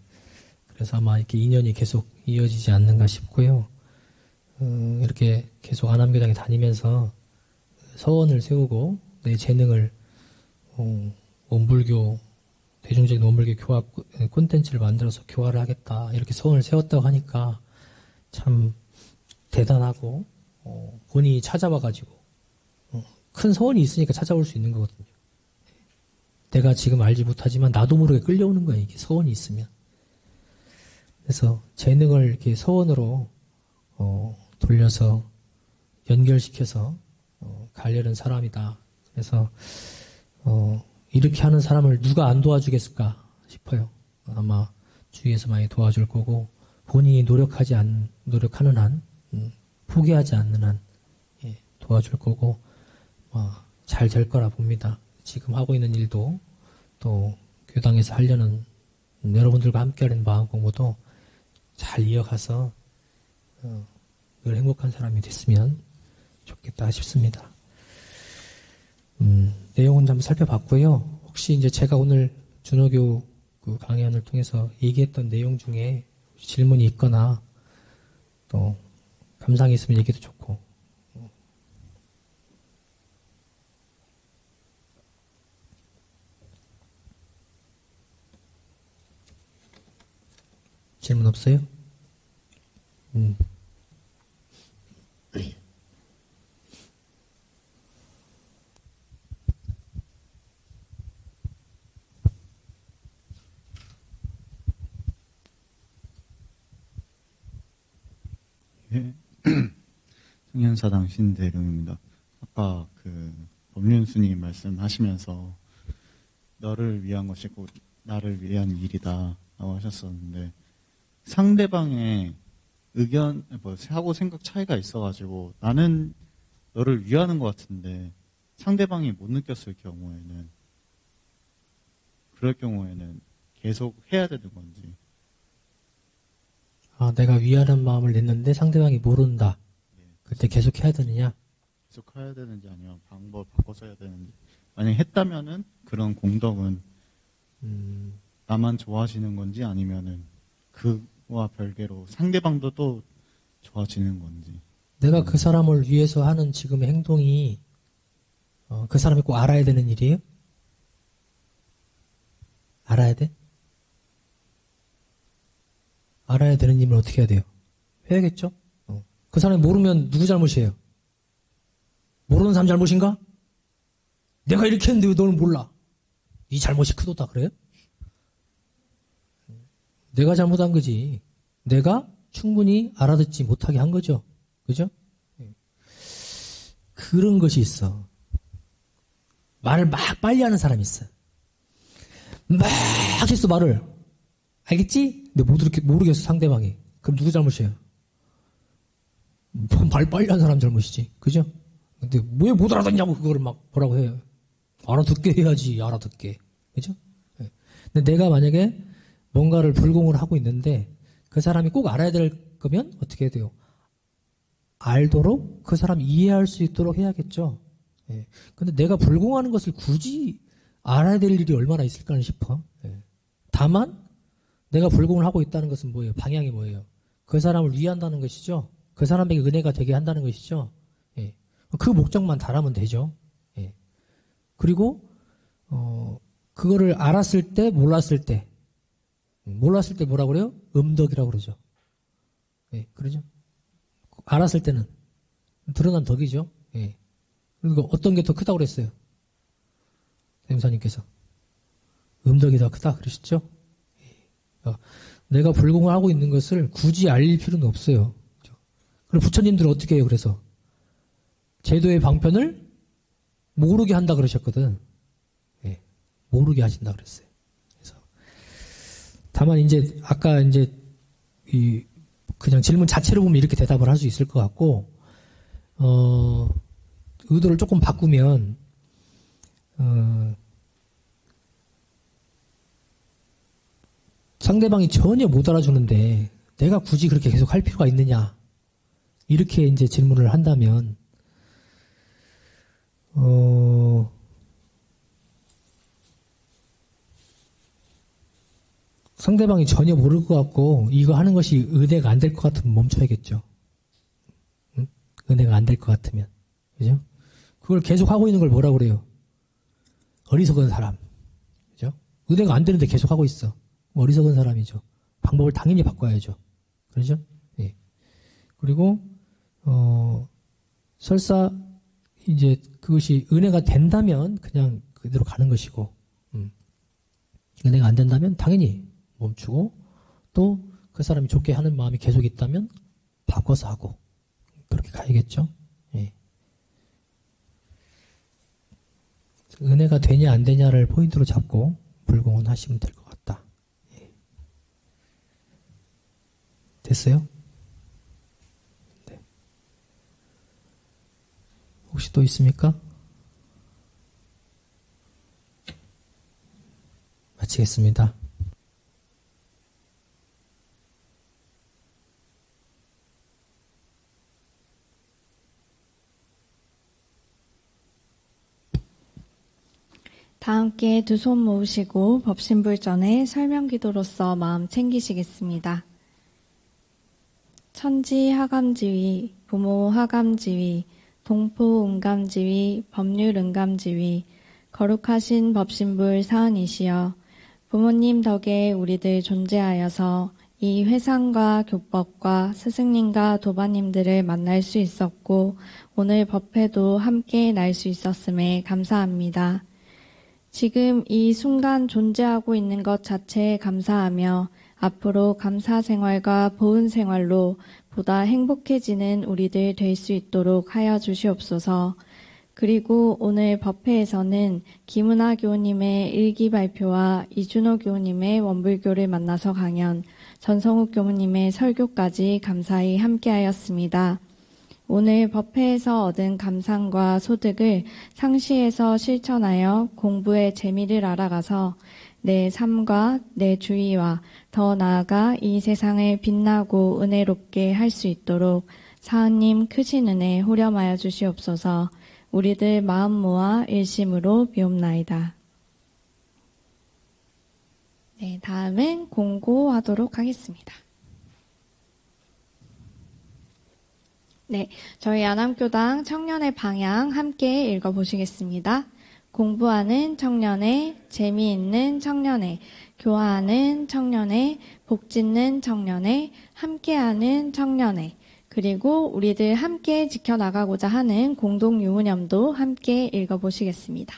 그래서 아마 이렇게 인연이 계속 이어지지 않는가 싶고요. 이렇게 계속 안암교당에 다니면서 서원을 세우고 내 재능을 원불교, 대중적인 원불교 교화 콘텐츠를 만들어서 교화를 하겠다. 이렇게 서원을 세웠다고 하니까 참 대단하고, 본인이 찾아와가지고, 큰 서원이 있으니까 찾아올 수 있는 거거든요. 내가 지금 알지 못하지만 나도 모르게 끌려오는 거예요. 이게 서원이 있으면. 그래서 재능을 이렇게 서원으로, 돌려서 연결시켜서, 가려는 사람이다. 그래서, 이렇게 하는 사람을 누가 안 도와주겠을까 싶어요. 아마 주위에서 많이 도와줄 거고 본인이 노력하는 한 포기하지 않는 한 도와줄 거고 잘 될 거라 봅니다. 지금 하고 있는 일도 또 교당에서 하려는 여러분들과 함께하는 마음 공부도 잘 이어가서 늘 행복한 사람이 됐으면 좋겠다 싶습니다. 내용은 좀 살펴봤고요. 혹시 이제 제가 오늘 준호교 그 강연을 통해서 얘기했던 내용 중에 질문이 있거나 또 감상이 있으면 얘기도 좋고. 질문 없어요? 예. 청년사당 신대룡입니다. 아까 그 법륜스님 말씀하시면서 너를 위한 것이고 나를 위한 일이다 라고 하셨었는데 상대방의 의견, 사고 생각 차이가 있어가지고 나는 너를 위하는 것 같은데 상대방이 못 느꼈을 경우에는 그럴 경우에는 계속 해야 되는 건지. 내가 위하는 마음을 냈는데 상대방이 모른다. 그때 계속 해야 되느냐? 계속 해야 되는지 아니면 방법 바꿔서 해야 되는지. 만약에 했다면은 그런 공덕은 나만 좋아지는 건지 아니면은 그와 별개로 상대방도 또 좋아지는 건지. 내가 그 사람을 위해서 하는 지금의 행동이 그 사람이 꼭 알아야 되는 일이에요? 알아야 돼? 알아야 되는 일은 어떻게 해야 돼요? 해야겠죠? 그 사람이 모르면 누구 잘못이에요? 모르는 사람 잘못인가? 내가 이렇게 했는데 왜 너는 몰라? 네 잘못이 크도다 그래요? 내가 잘못한 거지. 내가 충분히 알아듣지 못하게 한 거죠. 그죠? 그런 것이 있어. 말을 막 빨리 하는 사람이 있어. 막 했어 말을. 알겠지? 근데 모르겠어 상대방이. 그럼 누구 잘못이에요? 말 빨리 하는 사람 잘못이지. 그죠? 근데 왜 못 알아듣냐고 그거를 막 뭐라고 해요. 알아듣게 해야지. 알아듣게. 그죠? 근데 내가 만약에 뭔가를 불공을 하고 있는데 그 사람이 꼭 알아야 될 거면 어떻게 해야 돼요? 알도록 그 사람 이해할 수 있도록 해야겠죠. 근데 내가 불공하는 것을 굳이 알아야 될 일이 얼마나 있을까 싶어. 다만 내가 불공을 하고 있다는 것은 뭐예요? 방향이 뭐예요? 그 사람을 위한다는 것이죠. 그 사람에게 은혜가 되게 한다는 것이죠. 그 목적만 달하면 되죠. 그리고 그거를 알았을 때 몰랐을 때 뭐라고 그래요? 음덕이라고 그러죠. 그러죠. 알았을 때는 드러난 덕이죠. 그리고 어떤 게 더 크다고 그랬어요? 선생님께서 음덕이 더 크다 그러셨죠? 내가 불공을 하고 있는 것을 굳이 알릴 필요는 없어요. 그리고 부처님들은 어떻게 해요? 그래서 제도의 방편을 모르게 한다 그러셨거든. 모르게 하신다 그랬어요. 그래서 다만 이제 아까 이제 그냥 질문 자체로 보면 이렇게 대답을 할 수 있을 것 같고 의도를 조금 바꾸면 상대방이 전혀 못 알아주는데 내가 굳이 그렇게 계속 할 필요가 있느냐 이렇게 이제 질문을 한다면 상대방이 전혀 모를 것 같고 이거 하는 것이 은혜가 안 될 것 같으면 멈춰야겠죠. 응? 은혜가 안 될 것 같으면 그죠? 그걸 계속 하고 있는 걸 뭐라고 그래요? 어리석은 사람. 그죠? 은혜가 안 되는데 계속 하고 있어. 어리석은 사람이죠. 방법을 당연히 바꿔야죠. 그렇죠? 예. 그리고 설사 이제 그것이 은혜가 된다면 그냥 그대로 가는 것이고 은혜가 안 된다면 당연히 멈추고 또 그 사람이 좋게 하는 마음이 계속 있다면 바꿔서 하고 그렇게 가야겠죠. 예. 은혜가 되냐 안 되냐를 포인트로 잡고 불공은 하시면 될 것 같다. 예. 됐어요? 네. 혹시 또 있습니까? 마치겠습니다. 다 함께 두 손 모으시고 법신불전의 설명기도로서 마음 챙기시겠습니다. 천지 하감지위, 부모 하감지위, 동포 응감지위, 법률 응감지위, 거룩하신 법신불 사은이시여, 부모님 덕에 우리들 존재하여서 이 회상과 교법과 스승님과 도바님들을 만날 수 있었고 오늘 법회도 함께 날 수 있었음에 감사합니다. 지금 이 순간 존재하고 있는 것 자체에 감사하며 앞으로 감사 생활과 보은 생활로 보다 행복해지는 우리들 될 수 있도록 하여 주시옵소서. 그리고 오늘 법회에서는 김은하 교우님의 일기 발표와 이준호 교우님의 원불교를 만나서 강연, 전성욱 교우님의 설교까지 감사히 함께하였습니다. 오늘 법회에서 얻은 감상과 소득을 상시해서 실천하여 공부의 재미를 알아가서 내 삶과 내 주위와 더 나아가 이 세상을 빛나고 은혜롭게 할 수 있도록 사하님 크신 은혜 후렴하여 주시옵소서. 우리들 마음 모아 일심으로 비옵나이다. 네, 다음은 공고하도록 하겠습니다. 네, 저희 안암교당 청년의 방향 함께 읽어보시겠습니다. 공부하는 청년의, 재미있는 청년의, 교화하는 청년의, 복짓는 청년의, 함께하는 청년의, 그리고 우리들 함께 지켜나가고자 하는 공동유무념도 함께 읽어보시겠습니다.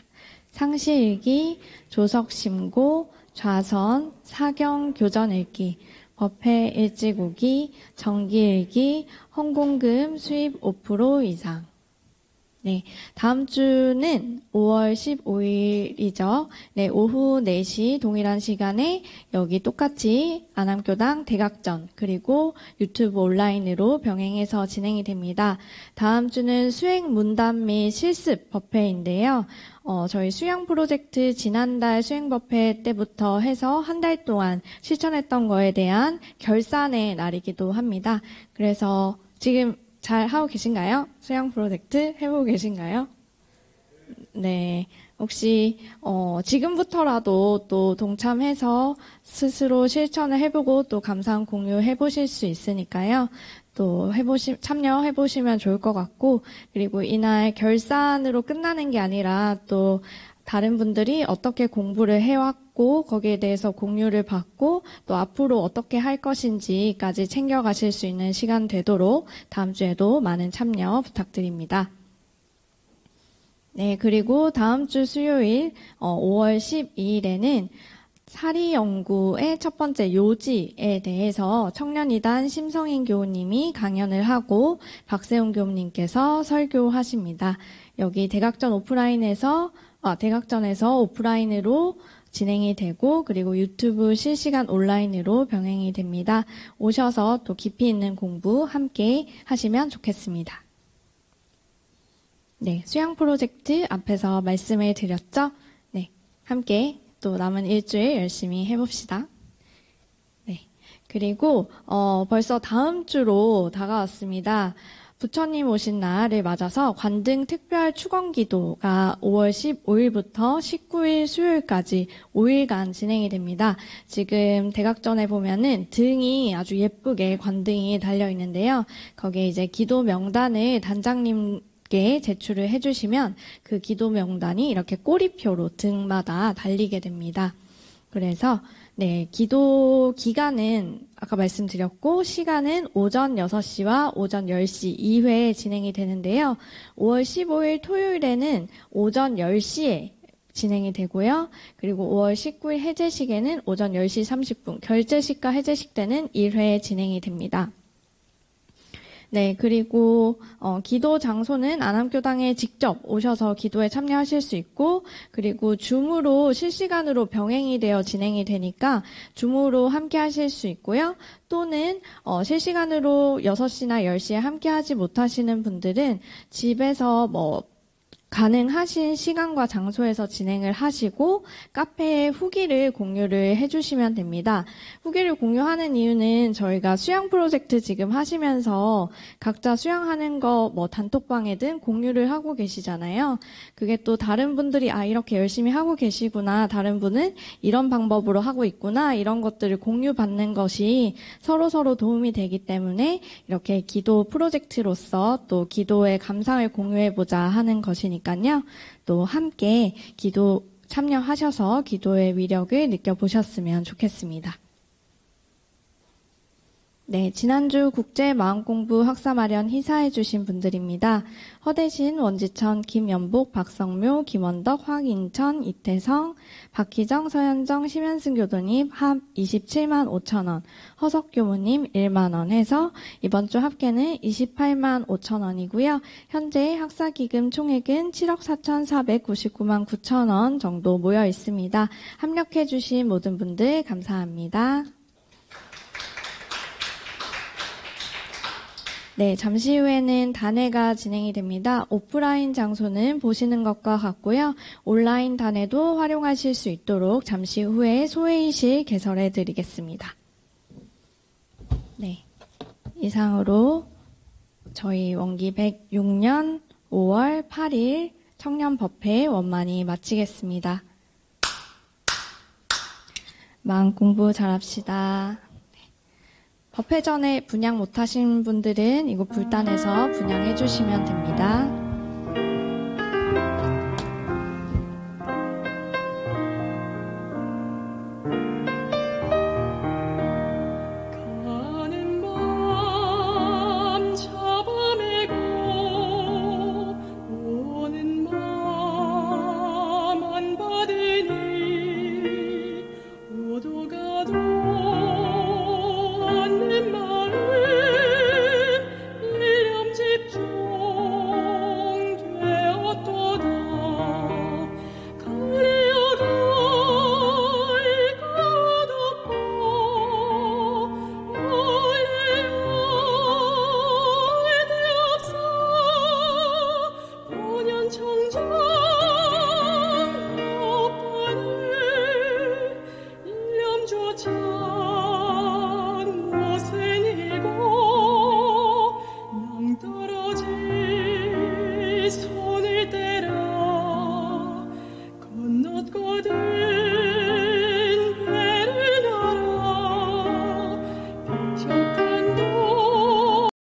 상시일기, 조석심고, 좌선, 사경교전일기, 법회 일지고기, 정기일기, 헌공금 수입 5% 이상. 네, 다음 주는 5월 15일이죠. 네, 오후 4시 동일한 시간에 여기 똑같이 안암교당 대각전 그리고 유튜브 온라인으로 병행해서 진행이 됩니다. 다음 주는 수행 문담 및 실습 법회인데요. 저희 수양 프로젝트 지난달 수행 법회 때부터 해서 한 달 동안 실천했던 거에 대한 결산의 날이기도 합니다. 그래서 지금 잘 하고 계신가요? 수양 프로젝트 해보고 계신가요? 네. 혹시, 지금부터라도 또 동참해서 스스로 실천을 해보고 또 감상 공유해보실 수 있으니까요. 또 참여해보시면 좋을 것 같고, 그리고 이날 결산으로 끝나는 게 아니라 또 다른 분들이 어떻게 공부를 해왔고 거기에 대해서 공유를 받고 또 앞으로 어떻게 할 것인지까지 챙겨가실 수 있는 시간 되도록 다음 주에도 많은 참여 부탁드립니다. 네, 그리고 다음 주 수요일 5월 12일에는 사리연구의 첫 번째 요지에 대해서 청년이단 심성인 교우님이 강연을 하고 박세훈 교우님께서 설교하십니다. 여기 대각전에서 오프라인으로 진행이 되고 그리고 유튜브 실시간 온라인으로 병행이 됩니다. 오셔서 또 깊이 있는 공부 함께 하시면 좋겠습니다. 네, 수양 프로젝트 앞에서 말씀을 드렸죠? 네, 함께 또 남은 일주일 열심히 해봅시다. 네, 그리고 벌써 다음 주로 다가왔습니다. 부처님 오신 날을 맞아서 관등 특별 축원기도가 5월 15일부터 19일 수요일까지 5일간 진행이 됩니다. 지금 대각전에 보면은 등이 아주 예쁘게 관등이 달려 있는데요. 거기에 이제 기도 명단을 단장님께 제출을 해주시면 그 기도 명단이 이렇게 꼬리표로 등마다 달리게 됩니다. 그래서 네, 기도 기간은 아까 말씀드렸고 시간은 오전 6시와 오전 10시 2회 진행이 되는데요. 5월 15일 토요일에는 오전 10시에 진행이 되고요. 그리고 5월 19일 해제식에는 오전 10시 30분, 결제식과 해제식 때는 1회 진행이 됩니다. 네, 그리고 기도 장소는 안암교당에 직접 오셔서 기도에 참여하실 수 있고 그리고 줌으로 실시간으로 병행이 되어 진행이 되니까 줌으로 함께 하실 수 있고요. 또는 실시간으로 6시나 10시에 함께 하지 못하시는 분들은 집에서 가능하신 시간과 장소에서 진행을 하시고 카페에 후기를 공유를 해주시면 됩니다. 후기를 공유하는 이유는 저희가 수양 프로젝트 지금 하시면서 각자 수양하는 거 단톡방에든 공유를 하고 계시잖아요. 그게 또 다른 분들이 이렇게 열심히 하고 계시구나, 다른 분은 이런 방법으로 하고 있구나, 이런 것들을 공유받는 것이 서로 도움이 되기 때문에 이렇게 기도 프로젝트로서 또 기도의 감상을 공유해보자 하는 것이니까요. 또 함께 기도 참여하셔서 기도의 위력을 느껴보셨으면 좋겠습니다. 네, 지난주 국제마음공부 학사마련 희사해주신 분들입니다. 허대신, 원지천, 김연복, 박성묘, 김원덕, 황인천, 이태성, 박희정, 서현정, 심현승 교도님 합 27만 5천 원, 허석 교무님 1만 원 해서 이번 주 합계는 28만 5천 원이고요. 현재 학사기금 총액은 7억 4,499만 9천 원 정도 모여 있습니다. 합력해주신 모든 분들 감사합니다. 네, 잠시 후에는 단회가 진행이 됩니다. 오프라인 장소는 보시는 것과 같고요. 온라인 단회도 활용하실 수 있도록 잠시 후에 소회의실 개설해 드리겠습니다. 네, 이상으로 저희 원기 106년 5월 8일 청년법회 원만히 마치겠습니다. 마음 공부 잘합시다. 법회 전에 분양 못하신 분들은 이곳 불단에서 분양해 주시면 됩니다.